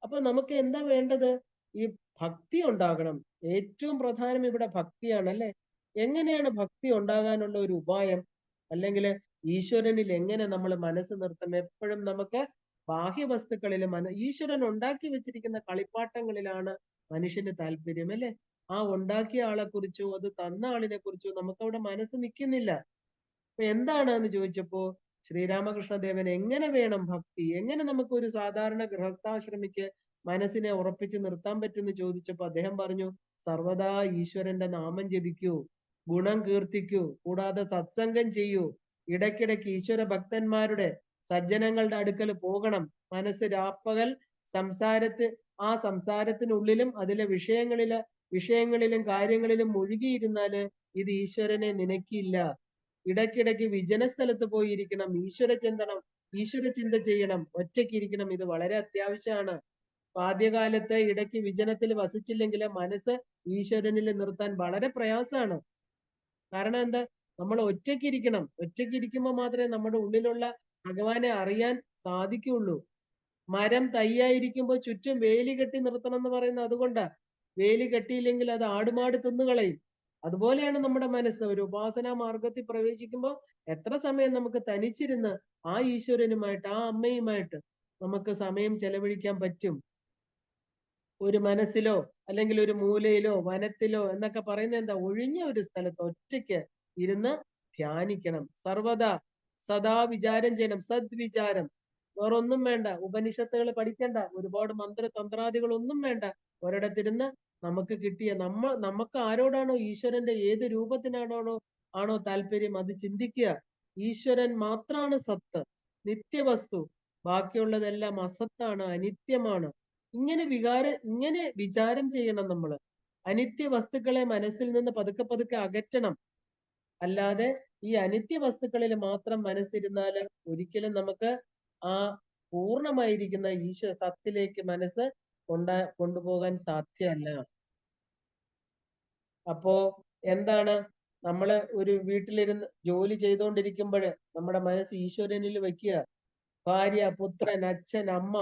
അപ്പൊ നമുക്ക് എന്താ വേണ്ടത്? ഈ ഭക്തി ഉണ്ടാകണം. ഏറ്റവും പ്രധാനം ഇവിടെ ഭക്തിയാണ്, അല്ലെ? എങ്ങനെയാണ് ഭക്തി ഉണ്ടാകാനുള്ള ഒരു ഉപായം? അല്ലെങ്കിൽ ഈശ്വരനിൽ എങ്ങനെ നമ്മൾ മനസ്സ് നിർത്തും? എപ്പോഴും നമുക്ക് ബാഹ്യവസ്തുക്കളിൽ ഈശ്വരൻ ഉണ്ടാക്കി വെച്ചിരിക്കുന്ന കളിപ്പാട്ടങ്ങളിലാണ് മനുഷ്യന് താല്പര്യം, അല്ലെ? ആ ഉണ്ടാക്കിയ ആളെ കുറിച്ചോ അത് തന്ന ആളിനെ കുറിച്ചോ നമുക്ക് അവിടെ മനസ്സ് നിൽക്കുന്നില്ല. അപ്പൊ എന്താണ് എന്ന് ചോദിച്ചപ്പോ ശ്രീരാമകൃഷ്ണദേവൻ എങ്ങനെ വേണം ഭക്തി, എങ്ങനെ നമുക്ക് ഒരു സാധാരണ ഗൃഹസ്ഥാശ്രമിക്ക് മനസ്സിനെ ഉറപ്പിച്ച് നിർത്താൻ പറ്റുമെന്ന് ചോദിച്ചപ്പോ അദ്ദേഹം പറഞ്ഞു, സർവദാ ഈശ്വരന്റെ നാമം ജപിക്കൂ, ഗുണം കീർത്തിക്കൂ, കൂടാതെ സത്സംഗം ചെയ്യൂ, ഇടയ്ക്കിടയ്ക്ക് ഈശ്വര ഭക്തന്മാരുടെ സജ്ജനങ്ങളുടെ അടുക്കൽ പോകണം. മനസ്സ് രാപ്പകൽ ആ സംസാരത്തിനുള്ളിലും അതിലെ വിഷയങ്ങളിലും കാര്യങ്ങളിലും മുഴുകിയിരുന്നാല് ഇത് ഈശ്വരനെ നനയ്ക്കില്ല. ഇടയ്ക്കിടയ്ക്ക് വിജന സ്ഥലത്ത് പോയിരിക്കണം, ഈശ്വര ചിന്ത ചെയ്യണം, ഒറ്റയ്ക്ക് ഇരിക്കണം. ഇത് വളരെ അത്യാവശ്യമാണ്. ആദ്യകാലത്ത് ഇടയ്ക്ക് വിജനത്തിൽ വസിച്ചില്ലെങ്കിൽ മനസ്സ് ഈശ്വരനിൽ നിർത്താൻ വളരെ പ്രയാസമാണ്. കാരണം എന്താ? നമ്മൾ ഒറ്റയ്ക്കിരിക്കണം. ഒറ്റയ്ക്കിരിക്കുമ്പോൾ മാത്രമേ നമ്മുടെ ഉള്ളിലുള്ള ഭഗവാനെ അറിയാൻ സാധിക്കുള്ളൂ. മരം തൈയായിരിക്കുമ്പോൾ ചുറ്റും വേലി കെട്ടി നിർത്തണം എന്ന് പറയുന്നത് അതുകൊണ്ടാ. വേലി കെട്ടിയില്ലെങ്കിൽ അത് ആടുമാട് തിന്നുകളയും. അതുപോലെയാണ് നമ്മുടെ മനസ്സ്. ഒരു ഉപാസനാ മാർഗത്തിൽ പ്രവേശിക്കുമ്പോൾ എത്ര സമയം നമുക്ക് തനിച്ചിരുന്ന് ആ ഈശ്വരനുമായിട്ട്, ആ അമ്മയുമായിട്ട് നമുക്ക് സമയം ചെലവഴിക്കാൻ പറ്റും. ഒരു മനസ്സിലോ അല്ലെങ്കിൽ ഒരു മൂലയിലോ വനത്തിലോ എന്നൊക്കെ പറയുന്നത് എന്താ? ഒഴിഞ്ഞ ഒരു സ്ഥലത്ത് ഒറ്റയ്ക്ക് ഇരുന്ന് ധ്യാനിക്കണം. സർവദാ സദാ വിചാരം ചെയ്യണം. സദ്വിചാരം. വേറൊന്നും വേണ്ട. ഉപനിഷത്തുകൾ പഠിക്കണ്ട. ഒരുപാട് മന്ത്രതന്ത്രാദികൾ ഒന്നും വേണ്ട. ഒരിടത്തിരുന്ന് നമുക്ക് കിട്ടിയ നമുക്ക് ആരോടാണോ ഈശ്വരന്റെ ഏത് രൂപത്തിനാണോ താല്പര്യം അത് ചിന്തിക്കുക. ഈശ്വരൻ മാത്രാണ് സത്ത്, നിത്യവസ്തു. ബാക്കിയുള്ളതെല്ലാം അസത്താണ്, അനിത്യമാണ്. ഇങ്ങനെ വിചാരം ചെയ്യണം നമ്മള്. അനിത്യ വസ്തുക്കളെ മനസ്സിൽ നിന്ന് പതുക്കെ പതുക്കെ അകറ്റണം. അല്ലാതെ ഈ അനിത്യ വസ്തുക്കളിൽ മാത്രം മനസ്സിരുന്നാല് ഒരിക്കലും നമുക്ക് ആ പൂർണ്ണമായിരിക്കുന്ന സത്തിലേക്ക് മനസ്സ് കൊണ്ടുപോകാൻ സാധ്യമല്ല. അപ്പോ എന്താണ്? നമ്മള് ഒരു വീട്ടിലിരുന്ന് ജോലി ചെയ്തുകൊണ്ടിരിക്കുമ്പോൾ നമ്മുടെ മനസ്സ് ഈശ്വരനിൽ വെക്കുക. ഭാര്യ, പുത്രൻ, അച്ഛൻ, അമ്മ,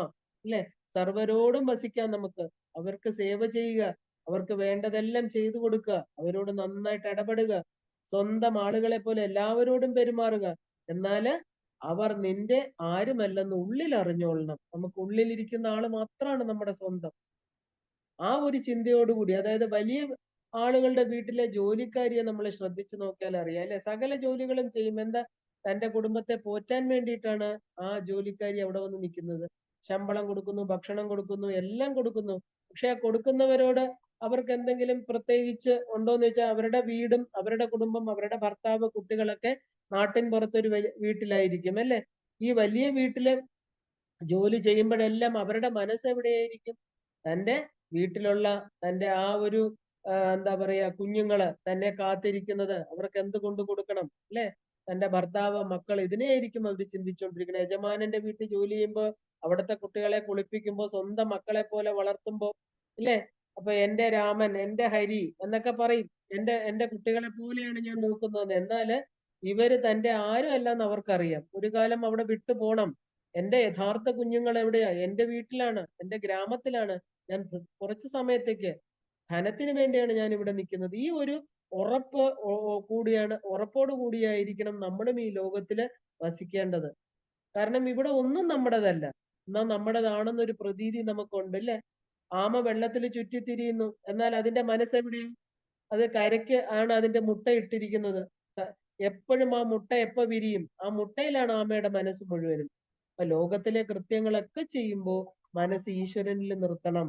അല്ലെ? സർവരോടും വസിക്കാം നമുക്ക്. അവർക്ക് സേവ ചെയ്യുക, അവർക്ക് വേണ്ടതെല്ലാം ചെയ്തു കൊടുക്കുക, അവരോട് നന്നായിട്ട് ഇടപെടുക, സ്വന്തം ആളുകളെ പോലെ എല്ലാവരോടും പെരുമാറുക. എന്നാല് അവർ നിന്റെ ആരുമല്ലെന്ന് ഉള്ളിൽ അറിഞ്ഞോളണം. നമുക്ക് ഉള്ളിലിരിക്കുന്ന ആള് മാത്രമാണ് നമ്മുടെ സ്വന്തം. ആ ഒരു ചിന്തയോടുകൂടി, അതായത് വലിയ ആളുകളുടെ വീട്ടിലെ ജോലിക്കാരിയെ നമ്മൾ ശ്രദ്ധിച്ചു നോക്കിയാൽ അറിയാം, അല്ലെ? സകല ജോലികളും ചെയ്യും. എന്താ? തന്റെ കുടുംബത്തെ പോറ്റാൻ വേണ്ടിയിട്ടാണ് ആ ജോലിക്കാരി അവിടെ വന്ന് നിൽക്കുന്നത്. ശമ്പളം കൊടുക്കുന്നു, ഭക്ഷണം കൊടുക്കുന്നു, എല്ലാം കൊടുക്കുന്നു. പക്ഷെ ആ കൊടുക്കുന്നവരോട് അവർക്ക് എന്തെങ്കിലും പ്രത്യേകിച്ച് ഉണ്ടോന്ന് വെച്ചാൽ അവരുടെ വീടും അവരുടെ കുടുംബം, അവരുടെ ഭർത്താവ്, കുട്ടികളൊക്കെ നാട്ടിൻ പുറത്തൊരു വീട്ടിലായിരിക്കും, അല്ലെ? ഈ വലിയ വീട്ടില് ജോലി ചെയ്യുമ്പോഴെല്ലാം അവരുടെ മനസ്സ് എവിടെയായിരിക്കും? തന്റെ വീട്ടിലുള്ള തന്റെ ആ ഒരു എന്താ പറയാ, കുഞ്ഞുങ്ങള് തന്നെ കാത്തിരിക്കുന്നത്, അവർക്ക് എന്ത് കൊണ്ടു കൊടുക്കണം, അല്ലെ? തന്റെ ഭർത്താവ്, മക്കൾ, ഇതിനെയായിരിക്കും അവർ ചിന്തിച്ചുകൊണ്ടിരിക്കുന്നത്. യജമാനന്റെ വീട്ടിൽ ജോലി ചെയ്യുമ്പോൾ അവിടുത്തെ കുട്ടികളെ കുളിപ്പിക്കുമ്പോൾ സ്വന്തം മക്കളെ പോലെ വളർത്തുമ്പോ, ഇല്ലേ? അപ്പൊ എന്റെ രാമൻ, എന്റെ ഹരി എന്നൊക്കെ പറയും. എന്റെ കുട്ടികളെ പോലെയാണ് ഞാൻ നോക്കുന്നത്. എന്നാല് ഇവര് തന്റെ ആരും അല്ലെന്ന് അവർക്കറിയാം. ഒരു കാലം അവിടെ വിട്ടു പോണം. എന്റെ യഥാർത്ഥ കുഞ്ഞുങ്ങൾ എവിടെയാ? എന്റെ വീട്ടിലാണ്, എന്റെ ഗ്രാമത്തിലാണ്. ഞാൻ കുറച്ചു സമയത്തേക്ക് ധനത്തിന് വേണ്ടിയാണ് ഞാൻ ഇവിടെ നിൽക്കുന്നത്. ഈ ഒരു ഉറപ്പോട് കൂടിയായിരിക്കണം നമ്മളും ഈ ലോകത്തില് വസിക്കേണ്ടത്. കാരണം ഇവിടെ ഒന്നും നമ്മുടേതല്ല, എന്നാൽ നമ്മുടേതാണെന്നൊരു പ്രതീതി നമുക്കുണ്ട്, അല്ലേ? ആമ വെള്ളത്തിൽ ചുറ്റിത്തിരിയുന്നു, എന്നാൽ അതിന്റെ മനസ്സെവിടെയും അത് കരയ്ക്ക് ആണ് അതിന്റെ മുട്ട ഇട്ടിരിക്കുന്നത്. എപ്പോഴും ആ മുട്ട എപ്പോ വിരിയും? ആ മുട്ടയിലാണ് ആമയുടെ മനസ്സ് മുഴുവനും. അപ്പൊ ലോകത്തിലെ കൃത്യങ്ങളൊക്കെ ചെയ്യുമ്പോൾ മനസ്സ് ഈശ്വരനിൽ നിർത്തണം.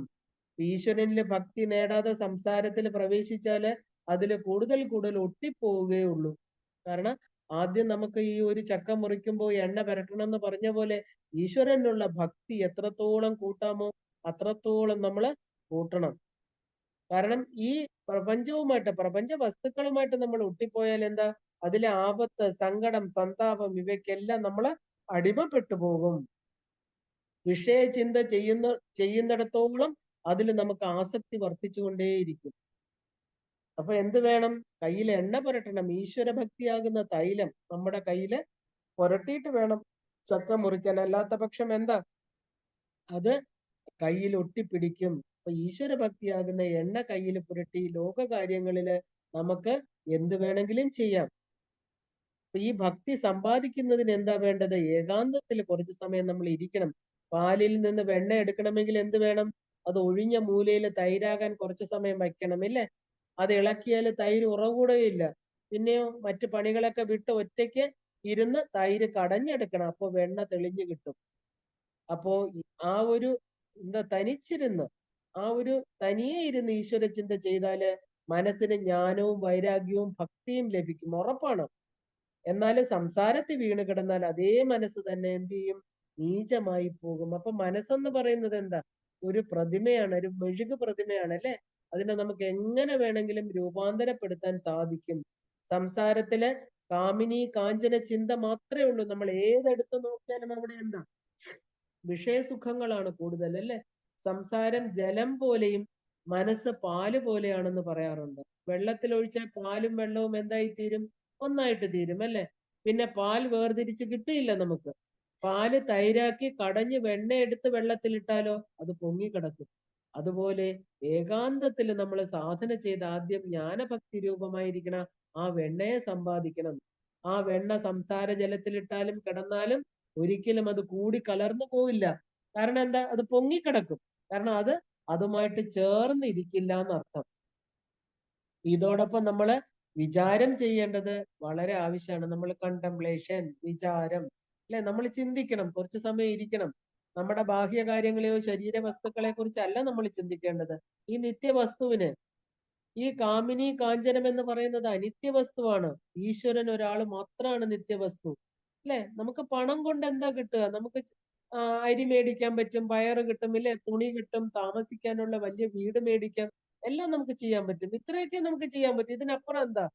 ഈശ്വരനില് ഭക്തി നേടാതെ സംസാരത്തിൽ പ്രവേശിച്ചാല് അതില് കൂടുതൽ കൂടുതൽ ഒട്ടിപ്പോവുകയുള്ളൂ. കാരണം ആദ്യം നമുക്ക് ഈ ഒരു ചക്ക മുറിക്കുമ്പോൾ എണ്ണ പുരട്ടണം എന്ന് പറഞ്ഞ പോലെ ഈശ്വരനുള്ള ഭക്തി എത്രത്തോളം കൂട്ടാമോ അത്രത്തോളം നമ്മൾ കൂട്ടണം. കാരണം ഈ പ്രപഞ്ച വസ്തുക്കളുമായിട്ട് നമ്മൾ ഒട്ടിപ്പോയാൽ എന്താ? അതിലെ ആപത്ത്, സങ്കടം, സന്താപം ഇവയ്ക്കെല്ലാം നമ്മൾ അടിമപ്പെട്ടു പോകും. വിഷയചിന്ത ചെയ്യുന്നിടത്തോളം അതിൽ നമുക്ക് ആസക്തി വർദ്ധിച്ചുകൊണ്ടേയിരിക്കും. അപ്പൊ എന്ത് വേണം? കയ്യിൽ എണ്ണ പുരട്ടണം. ഈശ്വര ഭക്തിയാകുന്ന തൈലം നമ്മുടെ കയ്യില് പുരട്ടിയിട്ട് വേണം ചക്ക മുറിക്കാൻ. അല്ലാത്ത പക്ഷം എന്താ? അത് കയ്യിൽ ഒട്ടിപ്പിടിക്കും. അപ്പൊ ഈശ്വര ഭക്തിയാകുന്ന എണ്ണ കയ്യിൽ പുരട്ടി ലോക കാര്യങ്ങളില് നമുക്ക് എന്ത് വേണമെങ്കിലും ചെയ്യാം. അപ്പൊ ഈ ഭക്തി സമ്പാദിക്കുന്നതിന് എന്താ വേണ്ടത്? ഏകാന്തത്തിൽ കുറച്ചു സമയം നമ്മൾ ഇരിക്കണം. പാലിൽ നിന്ന് വെണ്ണ എടുക്കണമെങ്കിൽ എന്ത് വേണം? അത് ഒഴിഞ്ഞ മൂലയിൽ തൈരാകാൻ കുറച്ചു സമയം വയ്ക്കണം, ഇല്ലേ? അത് ഇളക്കിയാൽ തൈര് ഉറകൂടുകയില്ല. പിന്നെയോ മറ്റു പണികളൊക്കെ വിട്ട് ഒറ്റയ്ക്ക് ഇരുന്ന് തൈര് കടഞ്ഞെടുക്കണം. അപ്പൊ വെണ്ണ തെളിഞ്ഞു കിട്ടും. അപ്പോ ആ ഒരു തനിച്ചിരുന്ന് ആ ഒരു തനിയെ ഇരുന്ന് ഈശ്വര ചിന്ത ചെയ്താല് മനസ്സിന് ജ്ഞാനവും വൈരാഗ്യവും ഭക്തിയും ലഭിക്കും, ഉറപ്പാണ്. എന്നാൽ സംസാരത്തിൽ വീണ് കിടന്നാൽ അതേ മനസ്സ് തന്നെ എന്ത് ചെയ്യും? നീചമായി പോകും. അപ്പൊ മനസ്സെന്ന് പറയുന്നത് എന്താ? ഒരു പ്രതിമയാണ്, ഒരു മെഴുക് പ്രതിമയാണ്, അല്ലെ? അതിനെ നമുക്ക് എങ്ങനെ വേണമെങ്കിലും രൂപാന്തരപ്പെടുത്താൻ സാധിക്കും. സംസാരത്തില് കാമിനി കാഞ്ചന ചിന്ത മാത്രമേ ഉള്ളൂ. നമ്മൾ ഏതെടുത്ത് നോക്കിയാലും അവിടെ എന്താ? വിഷയസുഖങ്ങളാണ് കൂടുതൽ, അല്ലെ? സംസാരം ജലം പോലെയും മനസ്സ് പാല് പോലെയാണെന്ന് പറയാറുണ്ട്. വെള്ളത്തിൽ ഒഴിച്ചാൽ പാലും വെള്ളവും എന്തായി തീരും? ഒന്നായിട്ട് തീരും അല്ലെ? പിന്നെ പാൽ വേർതിരിച്ച് കിട്ടിയില്ല നമുക്ക്. പാല് തൈരാക്കി കടഞ്ഞ് വെണ്ണ എടുത്ത് വെള്ളത്തിലിട്ടാലോ അത് പൊങ്ങിക്കിടക്കും. അതുപോലെ ഏകാന്തത്തിൽ നമ്മൾ സാധന ചെയ്ത് ആദ്യം ജ്ഞാനഭക്തി രൂപമായിരിക്കണം ആ വെണ്ണയെ സമ്പാദിക്കണം. ആ വെണ്ണ സംസാര ജലത്തിലിട്ടാലും കിടന്നാലും ഒരിക്കലും അത് കൂടി കലർന്നു പോവില്ല. കാരണം എന്താ? അത് പൊങ്ങിക്കിടക്കും. കാരണം അത് അതുമായിട്ട് ചേർന്ന് ഇരിക്കില്ല എന്നർത്ഥം. ഇതോടൊപ്പം നമ്മൾ വിചാരം ചെയ്യേണ്ടത് വളരെ ആവശ്യമാണ്. നമ്മൾ കണ്ടംപ്ലേഷൻ, വിചാരം അല്ലെ? നമ്മൾ ചിന്തിക്കണം, കുറച്ചു സമയം ഇരിക്കണം. നമ്മുടെ ബാഹ്യ കാര്യങ്ങളെയോ ശരീര വസ്തുക്കളെ കുറിച്ചല്ല നമ്മൾ ചിന്തിക്കേണ്ടത്. ഈ നിത്യവസ്തുവിന്, ഈ കാമിനി കാഞ്ചനം എന്ന് പറയുന്നത് അനിത്യ വസ്തുവാണ്. ഈശ്വരൻ ഒരാൾ മാത്രമാണ് നിത്യവസ്തു അല്ലെ? നമുക്ക് പണം കൊണ്ട് എന്താ കിട്ടുക? നമുക്ക് അരി മേടിക്കാൻ പറ്റും, പയറ് കിട്ടും ഇല്ലേ, തുണി കിട്ടും, താമസിക്കാനുള്ള വലിയ വീട് മേടിക്കാം, എല്ലാം നമുക്ക് ചെയ്യാൻ പറ്റും. ഇത്രയൊക്കെ നമുക്ക് ചെയ്യാൻ പറ്റും. ഇതിനപ്പുറം എന്താ?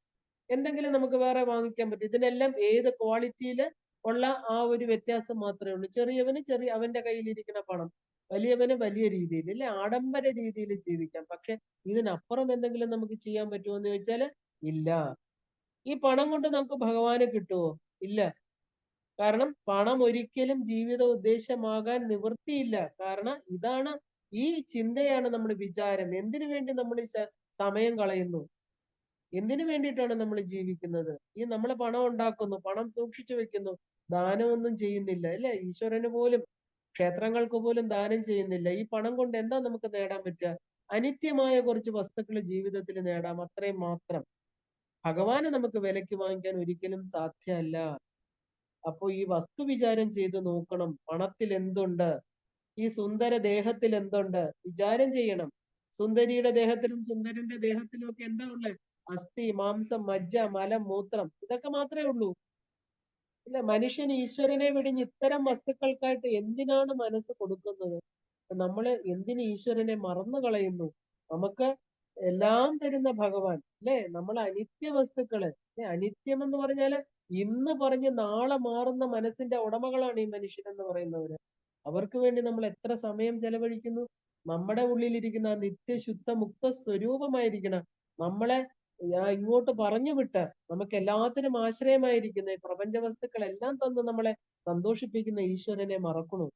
എന്തെങ്കിലും നമുക്ക് വേറെ വാങ്ങിക്കാൻ പറ്റും? ഇതിനെല്ലാം ഏത് ക്വാളിറ്റിയിൽ ഉള്ള ആ ഒരു വ്യത്യാസം മാത്രമേ ഉള്ളൂ. ചെറിയവന് ചെറിയ അവന്റെ കയ്യിലിരിക്കുന്ന പണം, വലിയവന് വലിയ രീതിയിൽ അല്ലെ, ആഡംബര രീതിയിൽ ജീവിക്കാം. പക്ഷെ ഇതിനപ്പുറം എന്തെങ്കിലും നമുക്ക് ചെയ്യാൻ പറ്റുമോ എന്ന് ചോദിച്ചാല് ഇല്ല. ഈ പണം കൊണ്ട് നമുക്ക് ഭഗവാനെ കിട്ടുമോ? ഇല്ല. കാരണം പണം ഒരിക്കലും ജീവിത ഉദ്ദേശമാകാൻ നിവൃത്തിയില്ല. കാരണം ഇതാണ്, ഈ ചിന്തയാണ് നമ്മുടെ വിചാരം. എന്തിനു വേണ്ടി നമ്മൾ ഈ സമയം കളയുന്നു? എന്തിനു വേണ്ടിയിട്ടാണ് നമ്മൾ ജീവിക്കുന്നത്? ഈ നമ്മൾ പണം ഉണ്ടാക്കുന്നു, പണം സൂക്ഷിച്ചു വെക്കുന്നു, ദാനമൊന്നും ചെയ്യുന്നില്ല അല്ലെ? ഈശ്വരന് പോലും, ക്ഷേത്രങ്ങൾക്ക് പോലും ദാനം ചെയ്യുന്നില്ല. ഈ പണം കൊണ്ട് എന്താ നമുക്ക് നേടാൻ പറ്റുക? അനിത്യമായ കുറച്ച് വസ്തുക്കൾ ജീവിതത്തിൽ നേടാം, അത്രയും മാത്രം. ഭഗവാനെ നമുക്ക് വിലയ്ക്ക് വാങ്ങിക്കാൻ ഒരിക്കലും സാധ്യമല്ല. അപ്പൊ ഈ വസ്തു വിചാരം ചെയ്ത് നോക്കണം. പണത്തിൽ എന്തുണ്ട്? ഈ സുന്ദര ദേഹത്തിൽ എന്തുണ്ട്? വിചാരം ചെയ്യണം. സുന്ദരിയുടെ ദേഹത്തിലും സുന്ദരന്റെ ദേഹത്തിലും ഒക്കെ എന്താ ഉള്ളത്? അസ്ഥി, മാംസം, മജ്ജ, മലം, മൂത്രം, ഇതൊക്കെ മാത്രമേ ഉള്ളൂ. ഇല്ല, മനുഷ്യൻ ഈശ്വരനെ വെടിഞ്ഞ് ഇത്തരം വസ്തുക്കൾക്കായിട്ട് എന്തിനാണ് മനസ്സ് കൊടുക്കുന്നത്? നമ്മള് എന്തിന് ഈശ്വരനെ മറന്നു കളയുന്നു? നമുക്ക് എല്ലാം തരുന്ന ഭഗവാൻ അല്ലെ? നമ്മൾ അനിത്യ വസ്തുക്കള് അനിത്യം എന്ന് പറഞ്ഞാല് ഇന്ന് പറഞ്ഞ് നാളെ മാറുന്ന മനസ്സിന്റെ ഉടമകളാണ് ഈ മനുഷ്യരെന്ന് പറയുന്നവര്. അവർക്ക് വേണ്ടി നമ്മൾ എത്ര സമയം ചെലവഴിക്കുന്നു? നമ്മുടെ ഉള്ളിലിരിക്കുന്ന ആ നിത്യശുദ്ധ മുക്ത സ്വരൂപമായിരിക്കണം നമ്മളെ ഇങ്ങോട്ട് പറഞ്ഞു വിട്ട് നമുക്ക് എല്ലാത്തിനും ആശ്രയമായിരിക്കുന്ന ഈ പ്രപഞ്ച വസ്തുക്കളെല്ലാം തന്ന് നമ്മളെ സന്തോഷിപ്പിക്കുന്ന ഈശ്വരനെ മറക്കണു.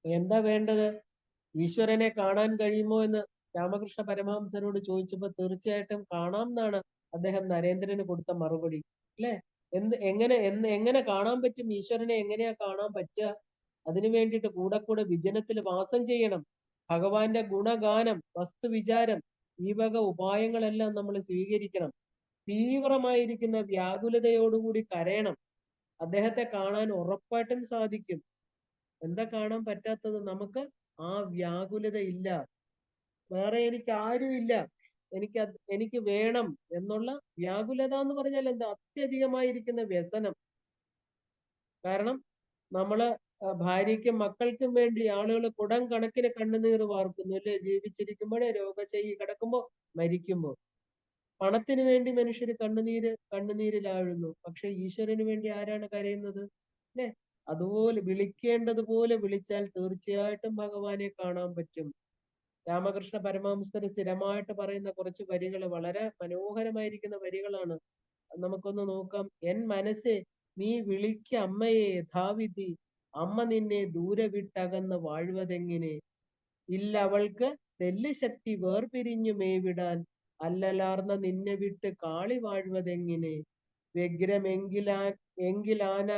എന്താ വേണ്ടത്? ഈശ്വരനെ കാണാൻ കഴിയുമോ എന്ന് രാമകൃഷ്ണ പരമഹംസരോട് ചോദിച്ചപ്പോൾ തീർച്ചയായിട്ടും കാണാം എന്നാണ് അദ്ദേഹം നരേന്ദ്രന് കൊടുത്ത മറുപടി അല്ലെ? എങ്ങനെ കാണാൻ പറ്റും? ഈശ്വരനെ എങ്ങനെയാ കാണാൻ പറ്റുക? അതിനു വേണ്ടിയിട്ട് കൂടെ വിജനത്തിൽ വാസം ചെയ്യണം. ഭഗവാന്റെ ഗുണഗാനം, വസ്തുവിചാരം, ഈ വക ഉപായങ്ങളെല്ലാം നമ്മൾ സ്വീകരിക്കണം. തീവ്രമായിരിക്കുന്ന വ്യാകുലതയോടുകൂടി കരയണം. അദ്ദേഹത്തെ കാണാൻ ഉറപ്പായിട്ടും സാധിക്കും. എന്താ കാണാൻ പറ്റാത്തത്? നമുക്ക് ആ വ്യാകുലത ഇല്ല. വേറെ എനിക്ക് ആരുമില്ല, എനിക്ക് വേണം എന്നുള്ള വ്യാകുലത എന്ന് പറഞ്ഞാൽ എന്താ? അത്യധികമായിരിക്കുന്ന വ്യസനം. കാരണം നമ്മള് ഭാര്യയ്ക്കും മക്കൾക്കും വേണ്ടി ആളുകൾ കുടം കണക്കിന് കണ്ണുനീർ വാർക്കുന്നു അല്ലെ? ജീവിച്ചിരിക്കുമ്പോഴേ, രോഗശൈലി കിടക്കുമ്പോ, മരിക്കുമ്പോ. പണത്തിന് വേണ്ടി മനുഷ്യര് കണ്ണുനീരിലാഴുന്നു. പക്ഷെ ഈശ്വരന് വേണ്ടി ആരാണ് കരയുന്നത് അല്ലെ? അതുപോലെ വിളിക്കേണ്ടതുപോലെ വിളിച്ചാൽ തീർച്ചയായിട്ടും ഭഗവാനെ കാണാൻ പറ്റും. രാമകൃഷ്ണ പരമഹംസര് സ്ഥിരമായിട്ട് പറയുന്ന കുറച്ച് വരികൾ വളരെ മനോഹരമായിരിക്കുന്ന വരികളാണ്. നമുക്കൊന്ന് നോക്കാം. എൻ മനസ്സെ നീ വിളിക്ക അമ്മയെ ധാവിധി, അമ്മ നിന്നെ ദൂരെ വിട്ടകന്ന് വാഴ്വതെങ്ങിനെ, ഇല്ല അവൾക്ക് തെല്ല് ശക്തി വേർപിരിഞ്ഞു മേവിടാൻ, അല്ലലാർന്ന നിന്നെ വിട്ട് കാളി വാഴ്വതെങ്ങിനെ, വ്യഗ്രമെങ്കിലാ എങ്കിലാന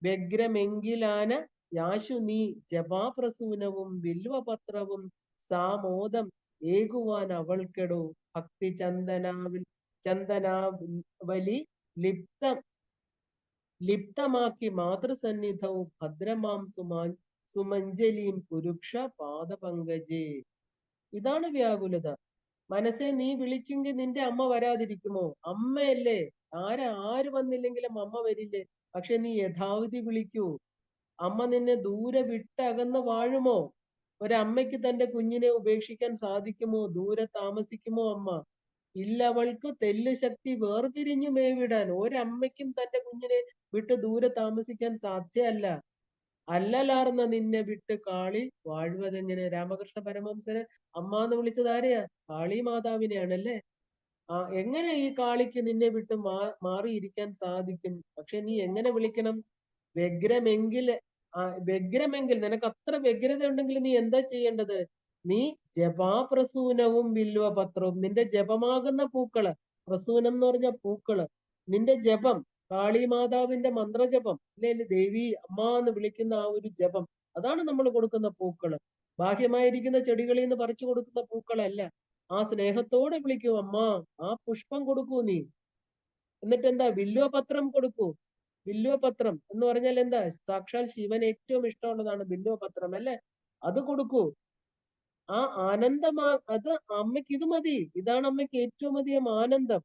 വ്യഗ്രമെങ്കിലാന യാശു നീ ജപാപ്രസൂനവും വില്വപത്രവും സാമോദം ഏകുവാൻ അവൾക്കെടോ, ഭക്തി ചന്ദനാവലി ലിപ്തമാക്കി മാതൃസന്നിധവും ഭദ്രമാം സുമഞ്ജലിയും പുരുഷ പാദപങ്കജേ. ഇതാണ് വ്യാകുലത. മനസ്സെ നീ വിളിക്കുമെങ്കിൽ നിന്റെ അമ്മ വരാതിരിക്കുമോ? അമ്മയല്ലേ, ആര് വന്നില്ലെങ്കിലും അമ്മ വരില്ലേ? പക്ഷെ നീ യഥാവിധി വിളിക്കൂ. അമ്മ നിന്നെ ദൂരെ വിട്ടകന്ന് വാഴുമോ? ഒരമ്മയ്ക്ക് തന്റെ കുഞ്ഞിനെ ഉപേക്ഷിക്കാൻ സാധിക്കുമോ? ദൂരെ താമസിക്കുമോ അമ്മ? ഇല്ല അവൾക്ക് തെല്ല് ശക്തി വേർപിരിഞ്ഞു മേവിടാൻ. ഒരമ്മയ്ക്കും തന്റെ കുഞ്ഞിനെ വിട്ട് ദൂരെ താമസിക്കാൻ സാധ്യമല്ല. അല്ലലാർന്ന നിന്നെ വിട്ട് കാളി വാഴ്വതെങ്ങനെ. രാമകൃഷ്ണ പരമഹംസര് അമ്മ എന്ന് വിളിച്ചത് ആരെയാ? കാളി മാതാവിനെയാണ് അല്ലേ? എങ്ങനെ ഈ കാളിക്ക് നിന്നെ വിട്ട് മാറിയിരിക്കാൻ സാധിക്കും? പക്ഷെ നീ എങ്ങനെ വിളിക്കണം? വ്യഗ്രമെങ്കിൽ വ്യഗ്രമെങ്കിൽ നിനക്ക് അത്ര വ്യഗ്രത ഉണ്ടെങ്കിൽ നീ എന്താ ചെയ്യേണ്ടത്? നീ ജപാപ്രസൂനവും ബില്വപത്രവും, നിന്റെ ജപമാകുന്ന പൂക്കള്, പ്രസൂനം എന്ന് പറഞ്ഞ പൂക്കള്, നിന്റെ ജപം, കാളിമാതാവിന്റെ മന്ത്രജപം അല്ലെ, ദേവി അമ്മ എന്ന് വിളിക്കുന്ന ആ ഒരു ജപം, അതാണ് നമ്മൾ കൊടുക്കുന്ന പൂക്കള്. ബാഹ്യമായിരിക്കുന്ന ചെടികളിൽ നിന്ന് പറിച്ചു കൊടുക്കുന്ന പൂക്കളല്ല. ആ സ്നേഹത്തോടെ വിളിക്കൂ അമ്മ, ആ പുഷ്പം കൊടുക്കൂ നീ. എന്നിട്ട് എന്താ? ബില്വപത്രം കൊടുക്കൂ. ബില്വപത്രം എന്ന് പറഞ്ഞാൽ എന്താ? സാക്ഷാൽ ശിവൻ ഏറ്റവും ഇഷ്ടമുള്ളതാണ് ബില്വപത്രം അല്ലെ? അത് കൊടുക്കൂ. ആ ആനന്ദമാ അത് അമ്മയ്ക്ക് ഇത് മതി. ഇതാണ് അമ്മയ്ക്ക് ഏറ്റവും അധികം ആനന്ദം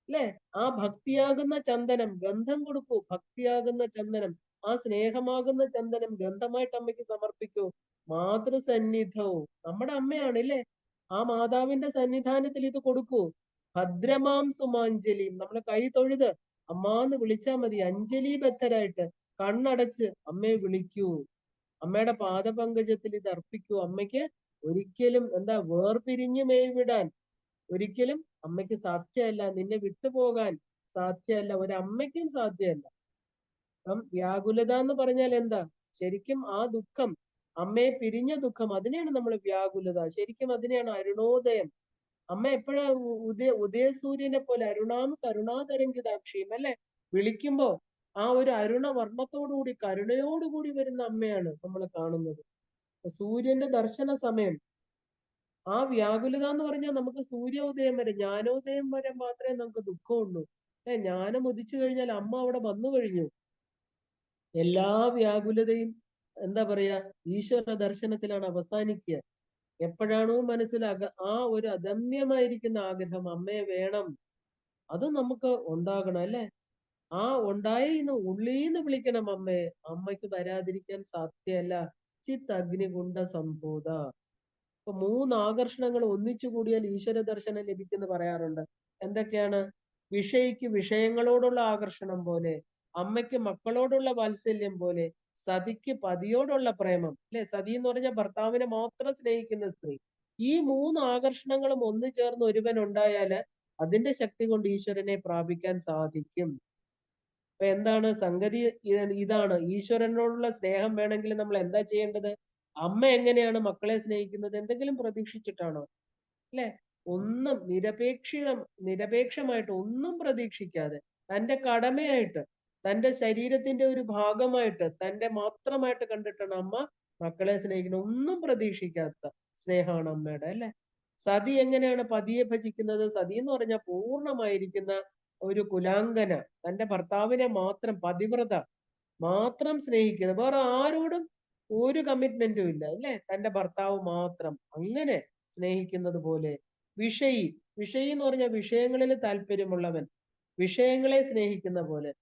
അല്ലെ? ആ ഭക്തിയാകുന്ന ചന്ദനം, ഗന്ധം കൊടുക്കൂ. ഭക്തിയാകുന്ന ചന്ദനം, ആ സ്നേഹമാകുന്ന ചന്ദനം ഗന്ധമായിട്ട് അമ്മയ്ക്ക് സമർപ്പിക്കൂ. മാതൃസന്നിധവും, നമ്മുടെ അമ്മയാണ് ഇല്ലേ? ആ മാതാവിന്റെ സന്നിധാനത്തിൽ ഇത് കൊടുക്കൂ. ഭദ്രമാം സുമാഞ്ജലി, നമ്മളെ കൈ തൊഴുത് അമ്മാന്ന് വിളിച്ചാ മതി. അഞ്ജലിബദ്ധരായിട്ട് കണ്ണടച്ച് അമ്മയെ വിളിക്കൂ. അമ്മയുടെ പാദപങ്കജത്തിൽ ഇത് അർപ്പിക്കൂ. അമ്മയ്ക്ക് ഒരിക്കലും എന്താ വേർപിരിഞ്ഞു മേവിടാൻ ഒരിക്കലും അമ്മയ്ക്ക് സാധ്യമല്ല. നിന്നെ വിട്ടുപോകാൻ സാധ്യമല്ല. ഒരമ്മയ്ക്കും സാധ്യമല്ല. അപ്പം വ്യാകുലത എന്ന് പറഞ്ഞാൽ എന്താ? ശരിക്കും ആ ദുഃഖം, അമ്മയെ പിരിഞ്ഞ ദുഃഖം, അതിനെയാണ് നമ്മൾ വ്യാകുലത. ശരിക്കും അതിനെയാണ് അരുണോദയം. അമ്മ എപ്പോഴാ ഉദയസൂര്യനെ പോലെ അരുണാം കരുണാതരംഗിതാക്ഷിയും അല്ലെ? വിളിക്കുമ്പോ ആ ഒരു അരുണ വർണ്ണത്തോടുകൂടി കരുണയോടുകൂടി വരുന്ന അമ്മയാണ് നമ്മൾ കാണുന്നത്. സൂര്യന്റെ ദർശന സമയം, ആ വ്യാകുലത എന്ന് പറഞ്ഞാൽ നമുക്ക് സൂര്യോദയം വരെ, ജ്ഞാനോദയം വരെ മാത്രമേ നമുക്ക് ദുഃഖമുള്ളൂ. ജ്ഞാനം ഉദിച്ചു കഴിഞ്ഞാൽ അമ്മ അവിടെ വന്നു കഴിഞ്ഞു. എല്ലാ വ്യാകുലതയും എന്താ പറയാ, ഈശ്വര ദർശനത്തിലാണ് അവസാനിക്കുക. എപ്പോഴാണോ മനസ്സിൽ ആ ഒരു അദമ്യമായിരിക്കുന്ന ആഗ്രഹം അമ്മയെ വേണം, അത് നമുക്ക് ഉണ്ടാകണം അല്ലെ? ആ ഉണ്ടായിന്ന് ഉള്ളീന്ന് വിളിക്കണം അമ്മയെ. അമ്മയ്ക്ക് വരാതിരിക്കാൻ സാധ്യമല്ല. ചിത്ത് അഗ്നികുണ്ഡ സംഭൂത. ഇപ്പൊ 3 ആകർഷണങ്ങൾ ഒന്നിച്ചു കൂടിയാൽ ഈശ്വര ദർശനം ലഭിക്കുന്നു പറയാറുണ്ട്. എന്തൊക്കെയാണ്? വിഷയിക്ക് വിഷയങ്ങളോടുള്ള ആകർഷണം പോലെ, അമ്മയ്ക്ക് മക്കളോടുള്ള വാത്സല്യം പോലെ, സതിക്ക് പതിയോടുള്ള പ്രേമം അല്ലെ? സതി എന്ന് പറഞ്ഞാൽ ഭർത്താവിനെ മാത്രം സ്നേഹിക്കുന്ന സ്ത്രീ. ഈ 3 ആകർഷണങ്ങളും ഒന്നു ചേർന്ന് ഒരുവൻ ഉണ്ടായാല് അതിന്റെ ശക്തി കൊണ്ട് ഈശ്വരനെ പ്രാപിക്കാൻ സാധിക്കും. അപ്പൊ എന്താണ് സംഗതി? ഇതാണ്, ഈശ്വരനോടുള്ള സ്നേഹം വേണമെങ്കിൽ നമ്മൾ എന്താ ചെയ്യേണ്ടത്? അമ്മ എങ്ങനെയാണ് മക്കളെ സ്നേഹിക്കുന്നത്? എന്തെങ്കിലും പ്രതീക്ഷിച്ചിട്ടാണോ? അല്ലെ? ഒന്നും നിരപേക്ഷമായിട്ട് ഒന്നും പ്രതീക്ഷിക്കാതെ തന്റെ കടമയായിട്ട്, തന്റെ ശരീരത്തിന്റെ ഒരു ഭാഗമായിട്ട്, തന്റെ മാത്രമായിട്ട് കണ്ടിട്ടാണ് അമ്മ മക്കളെ സ്നേഹിക്കുന്നത്. ഒന്നും പ്രതീക്ഷിക്കാത്ത സ്നേഹമാണ് അമ്മയുടെ അല്ലെ? സതി എങ്ങനെയാണ് പതിയെ ഭജിക്കുന്നത്? സതി എന്ന് പറഞ്ഞാൽ പൂർണ്ണമായിരിക്കുന്ന ഒരു കുലാങ്കന, തന്റെ ഭർത്താവിനെ മാത്രം, പതിവ്രത മാത്രം സ്നേഹിക്കുന്നത്, വേറെ ആരോടും ഒരു കമ്മിറ്റ്മെന്റും ഇല്ല അല്ലെ? തന്റെ ഭർത്താവ് മാത്രം, അങ്ങനെ സ്നേഹിക്കുന്നത് പോലെ. വിഷയി, വിഷയി എന്ന് പറഞ്ഞാൽ വിഷയങ്ങളിൽ താല്പര്യമുള്ളവൻ, വിഷയങ്ങളെ സ്നേഹിക്കുന്ന പോലെ.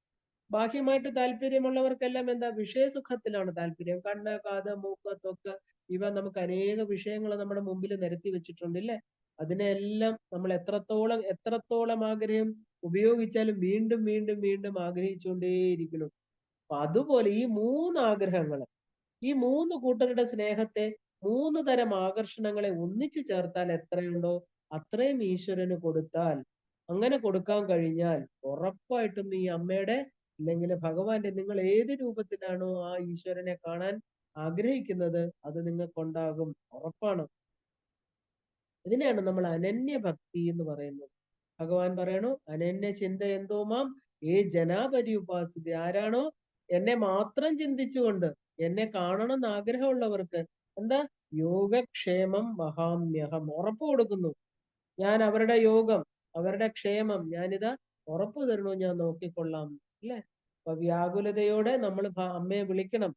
ബാഹ്യമായിട്ട് താല്പര്യമുള്ളവർക്കെല്ലാം എന്താ? വിഷയസുഖത്തിലാണ് താല്പര്യം. കണ്ണ്, കാത്, മൂക്ക്, ത്വക്ക്, ഇവ നമുക്ക് അനേക വിഷയങ്ങൾ നമ്മുടെ മുമ്പിൽ നിരത്തി വെച്ചിട്ടുണ്ട് ഇല്ലേ? അതിനെല്ലാം നമ്മൾ എത്രത്തോളം എത്രത്തോളം ആഗ്രഹം ഉപയോഗിച്ചാലും വീണ്ടും വീണ്ടും വീണ്ടും ആഗ്രഹിച്ചുകൊണ്ടേയിരിക്കണം. അപ്പൊ അതുപോലെ ഈ 3 ആഗ്രഹങ്ങൾ, ഈ 3 കൂട്ടരുടെ സ്നേഹത്തെ, 3 തരം ആകർഷണങ്ങളെ ഒന്നിച്ചു ചേർത്താൽ എത്രയുണ്ടോ അത്രയും ഈശ്വരന് കൊടുത്താൽ, അങ്ങനെ കൊടുക്കാൻ കഴിഞ്ഞാൽ ഉറപ്പായിട്ടും ഈ അമ്മയുടെ അല്ലെങ്കിൽ ഭഗവാന്റെ, നിങ്ങൾ ഏത് രൂപത്തിലാണോ ആ ഈശ്വരനെ കാണാൻ ആഗ്രഹിക്കുന്നത് അത് നിങ്ങൾക്കുണ്ടാകും, ഉറപ്പാണ്. ഇതിനെയാണ് നമ്മൾ അനന്യ ഭക്തി എന്ന് പറയുന്നത്. ഭഗവാൻ പറയണു, അനന്യ ചിന്ത എന്തോ മാം ഏ ജനാപരി ഉപാസിത. ആരാണോ എന്നെ മാത്രം ചിന്തിച്ചുകൊണ്ട് എന്നെ കാണണം എന്ന് ആഗ്രഹമുള്ളവർക്ക് എന്താ? യോഗക്ഷേമം മഹാമ്യഹം, ഉറപ്പ് കൊടുക്കുന്നു ഞാൻ. അവരുടെ യോഗം, അവരുടെ ക്ഷേമം ഞാനിതാ ഉറപ്പ് തരണു, ഞാൻ നോക്കിക്കൊള്ളാം അല്ലെ? അപ്പൊ വ്യാകുലതയോടെ നമ്മൾ അമ്മയെ വിളിക്കണം.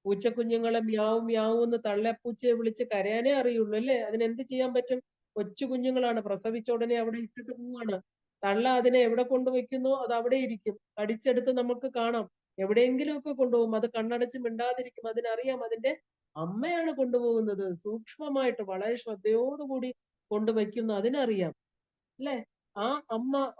പൂച്ചക്കുഞ്ഞുങ്ങളെ മ്യാവും മ്യാവും എന്ന് തള്ളപ്പൂച്ചയെ വിളിച്ച് കരയാനേ അറിയുള്ളൂ അല്ലേ? അതിനെന്ത് ചെയ്യാൻ പറ്റും? കൊച്ചു കുഞ്ഞുങ്ങളാണ്, പ്രസവിച്ച ഉടനെ അവിടെ ഇട്ടിട്ട് പോവാണ്. തള്ള അതിനെ എവിടെ കൊണ്ടുവയ്ക്കുന്നോ അത് അവിടെ ഇരിക്കും. കടിച്ചെടുത്ത് നമുക്ക് കാണാം. എവിടെയെങ്കിലും ഒക്കെ കൊണ്ടുപോകും. അത് കണ്ണടച്ച് മിണ്ടാതിരിക്കും. അതിനറിയാം അതിന്റെ അമ്മയാണ് കൊണ്ടുപോകുന്നത്. സൂക്ഷ്മമായിട്ട് വളരെ ശ്രദ്ധയോടുകൂടി കൊണ്ടുവയ്ക്കുന്നു, അതിനറിയാം അല്ലെ? ആ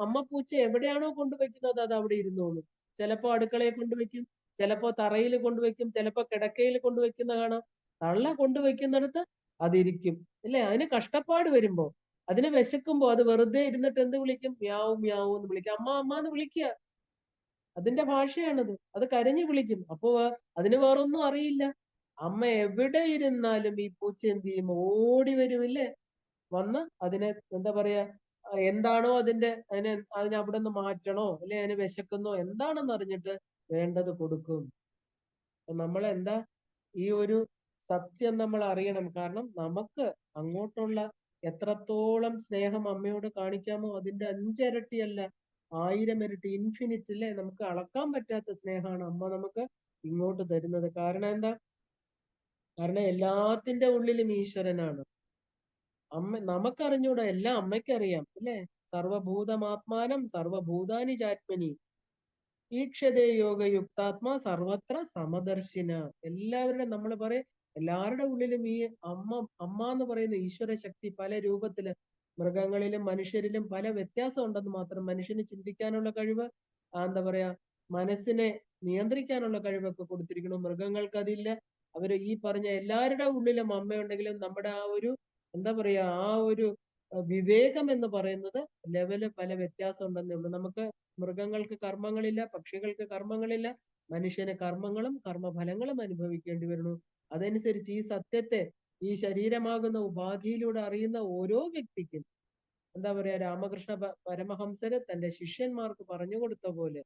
അമ്മ പൂച്ച എവിടെയാണോ കൊണ്ടുവയ്ക്കുന്നത് അത് അവിടെ ഇരുന്നോളും. ചിലപ്പോ അടുക്കളയെ കൊണ്ടുവയ്ക്കും, ചിലപ്പോ തറയിൽ കൊണ്ടുവയ്ക്കും, ചിലപ്പോ കിടക്കയിൽ കൊണ്ടുവയ്ക്കുന്ന കാണാം. തള്ള കൊണ്ടുവയ്ക്കുന്നിടത്ത് അതിരിക്കും. അല്ലേ? അതിന് കഷ്ടപ്പാട് വരുമ്പോ, അതിന് വിശക്കുമ്പോ അത് വെറുതെ ഇരുന്നിട്ട് എന്ത് വിളിക്കും? മ്യാവ് മ്യാവ് എന്ന് വിളിക്കും. അമ്മ അമ്മ എന്ന് വിളിക്കുക. അതിന്റെ ഭാഷയാണത്. അത് കരഞ്ഞു വിളിക്കും. അപ്പോ അതിന് വേറൊന്നും അറിയില്ല. അമ്മ എവിടെ ഇരുന്നാലും ഈ പൂച്ച എന്ത് ചെയ്യും? ഓടി വരുമില്ലേ? വന്ന് അതിനെ എന്താ പറയാ, എന്താണോ അതിനെ അവിടെ നിന്ന് മാറ്റണോ, അല്ലെ അതിന് വിശക്കുന്നോ എന്താണെന്ന് അറിഞ്ഞിട്ട് വേണ്ടത് കൊടുക്കും. അപ്പൊ നമ്മൾ എന്താ, ഈ ഒരു സത്യം നമ്മൾ അറിയണം. കാരണം നമുക്ക് അങ്ങോട്ടുള്ള എത്രത്തോളം സ്നേഹം അമ്മയോട് കാണിക്കാമോ അതിന്റെ 5 ഇരട്ടിയല്ല, 1000 ഇരട്ടി, ഇൻഫിനിറ്റ്, അല്ലേ? നമുക്ക് അളക്കാൻ പറ്റാത്ത സ്നേഹമാണ് അമ്മ നമുക്ക് ഇങ്ങോട്ട് തരുന്നത്. കാരണം എന്താ? കാരണം എല്ലാത്തിന്റെ ഉള്ളിലും ഈശ്വരനാണ്. അമ്മ നമുക്കറിഞ്ഞൂടാ, എല്ലാം അമ്മയ്ക്കറിയാം, അല്ലേ? സർവഭൂതമാത്മാനം സർവഭൂതാനി ചാത്മനി ഈക്ഷതേ യോഗയുക്താത്മാ സർവത്ര സമദർശിന. എല്ലാവരുടെ നമ്മൾ പറയും, എല്ലാവരുടെ ഉള്ളിലും ഈ അമ്മ എന്ന് പറയുന്ന ഈശ്വര ശക്തി പല രൂപത്തില്, മൃഗങ്ങളിലും മനുഷ്യരിലും പല വ്യത്യാസം ഉണ്ടെന്ന് മാത്രം. മനുഷ്യന് ചിന്തിക്കാനുള്ള കഴിവ്, എന്താ പറയാ, മനസ്സിനെ നിയന്ത്രിക്കാനുള്ള കഴിവൊക്കെ കൊടുത്തിരിക്കുന്നു. മൃഗങ്ങൾക്ക് അതില്ല. അവര് ഈ പറഞ്ഞ എല്ലാവരുടെ ഉള്ളിലും അമ്മയുണ്ടെങ്കിലും നമ്മുടെ ആ ഒരു, എന്താ പറയാ, ആ ഒരു വിവേകം എന്ന് പറയുന്നത് ലെവല് പല വ്യത്യാസം ഉണ്ടെന്നേ ഉള്ളൂ. നമുക്ക് മൃഗങ്ങൾക്ക് കർമ്മങ്ങളില്ല, പക്ഷികൾക്ക് കർമ്മങ്ങളില്ല, മനുഷ്യന് കർമ്മങ്ങളും കർമ്മഫലങ്ങളും അനുഭവിക്കേണ്ടി വരുന്നു. അതനുസരിച്ച് ഈ സത്യത്തെ ഈ ശരീരമാകുന്ന ഉപാധിയിലൂടെ അറിയുന്ന ഓരോ വ്യക്തിക്കും, എന്താ പറയാ, രാമകൃഷ്ണ പരമഹംസര് തന്റെ ശിഷ്യന്മാർക്ക് പറഞ്ഞു കൊടുത്ത പോലെ,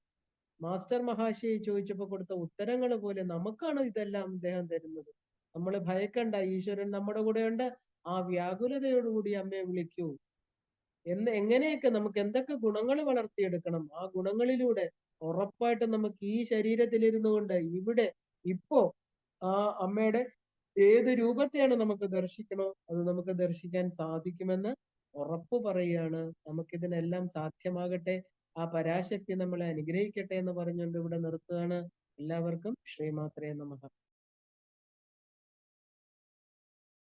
മാസ്റ്റർ മഹാശയെ ചോദിച്ചപ്പോ കൊടുത്ത ഉത്തരങ്ങൾ പോലെ നമുക്കാണ് ഇതെല്ലാം അദ്ദേഹം തരുന്നത്. നമ്മൾ ഭയക്കണ്ട, ഈശ്വരൻ നമ്മുടെ കൂടെയുണ്ട്. ആ വ്യാകുലതയോടുകൂടി അമ്മയെ വിളിക്കൂ. എങ്ങനെയൊക്കെ നമുക്ക് എന്തൊക്കെ ഗുണങ്ങൾ വളർത്തിയെടുക്കണം, ആ ഗുണങ്ങളിലൂടെ ഉറപ്പായിട്ടും നമുക്ക് ഈ ശരീരത്തിലിരുന്നു കൊണ്ട് ഇവിടെ ഇപ്പോ ആ അമ്മയുടെ ഏത് രൂപത്തെയാണ് നമുക്ക് ദർശിക്കണോ അത് നമുക്ക് ദർശിക്കാൻ സാധിക്കുമെന്ന് ഉറപ്പു പറയുകയാണ്. നമുക്കിതിനെല്ലാം സാധ്യമാകട്ടെ. ആ പരാശക്തി നമ്മളെ അനുഗ്രഹിക്കട്ടെ എന്ന് പറഞ്ഞുകൊണ്ട് ഇവിടെ നിർത്തുകയാണ്. എല്ലാവർക്കും ശ്രീമാത്രേ നമഃ.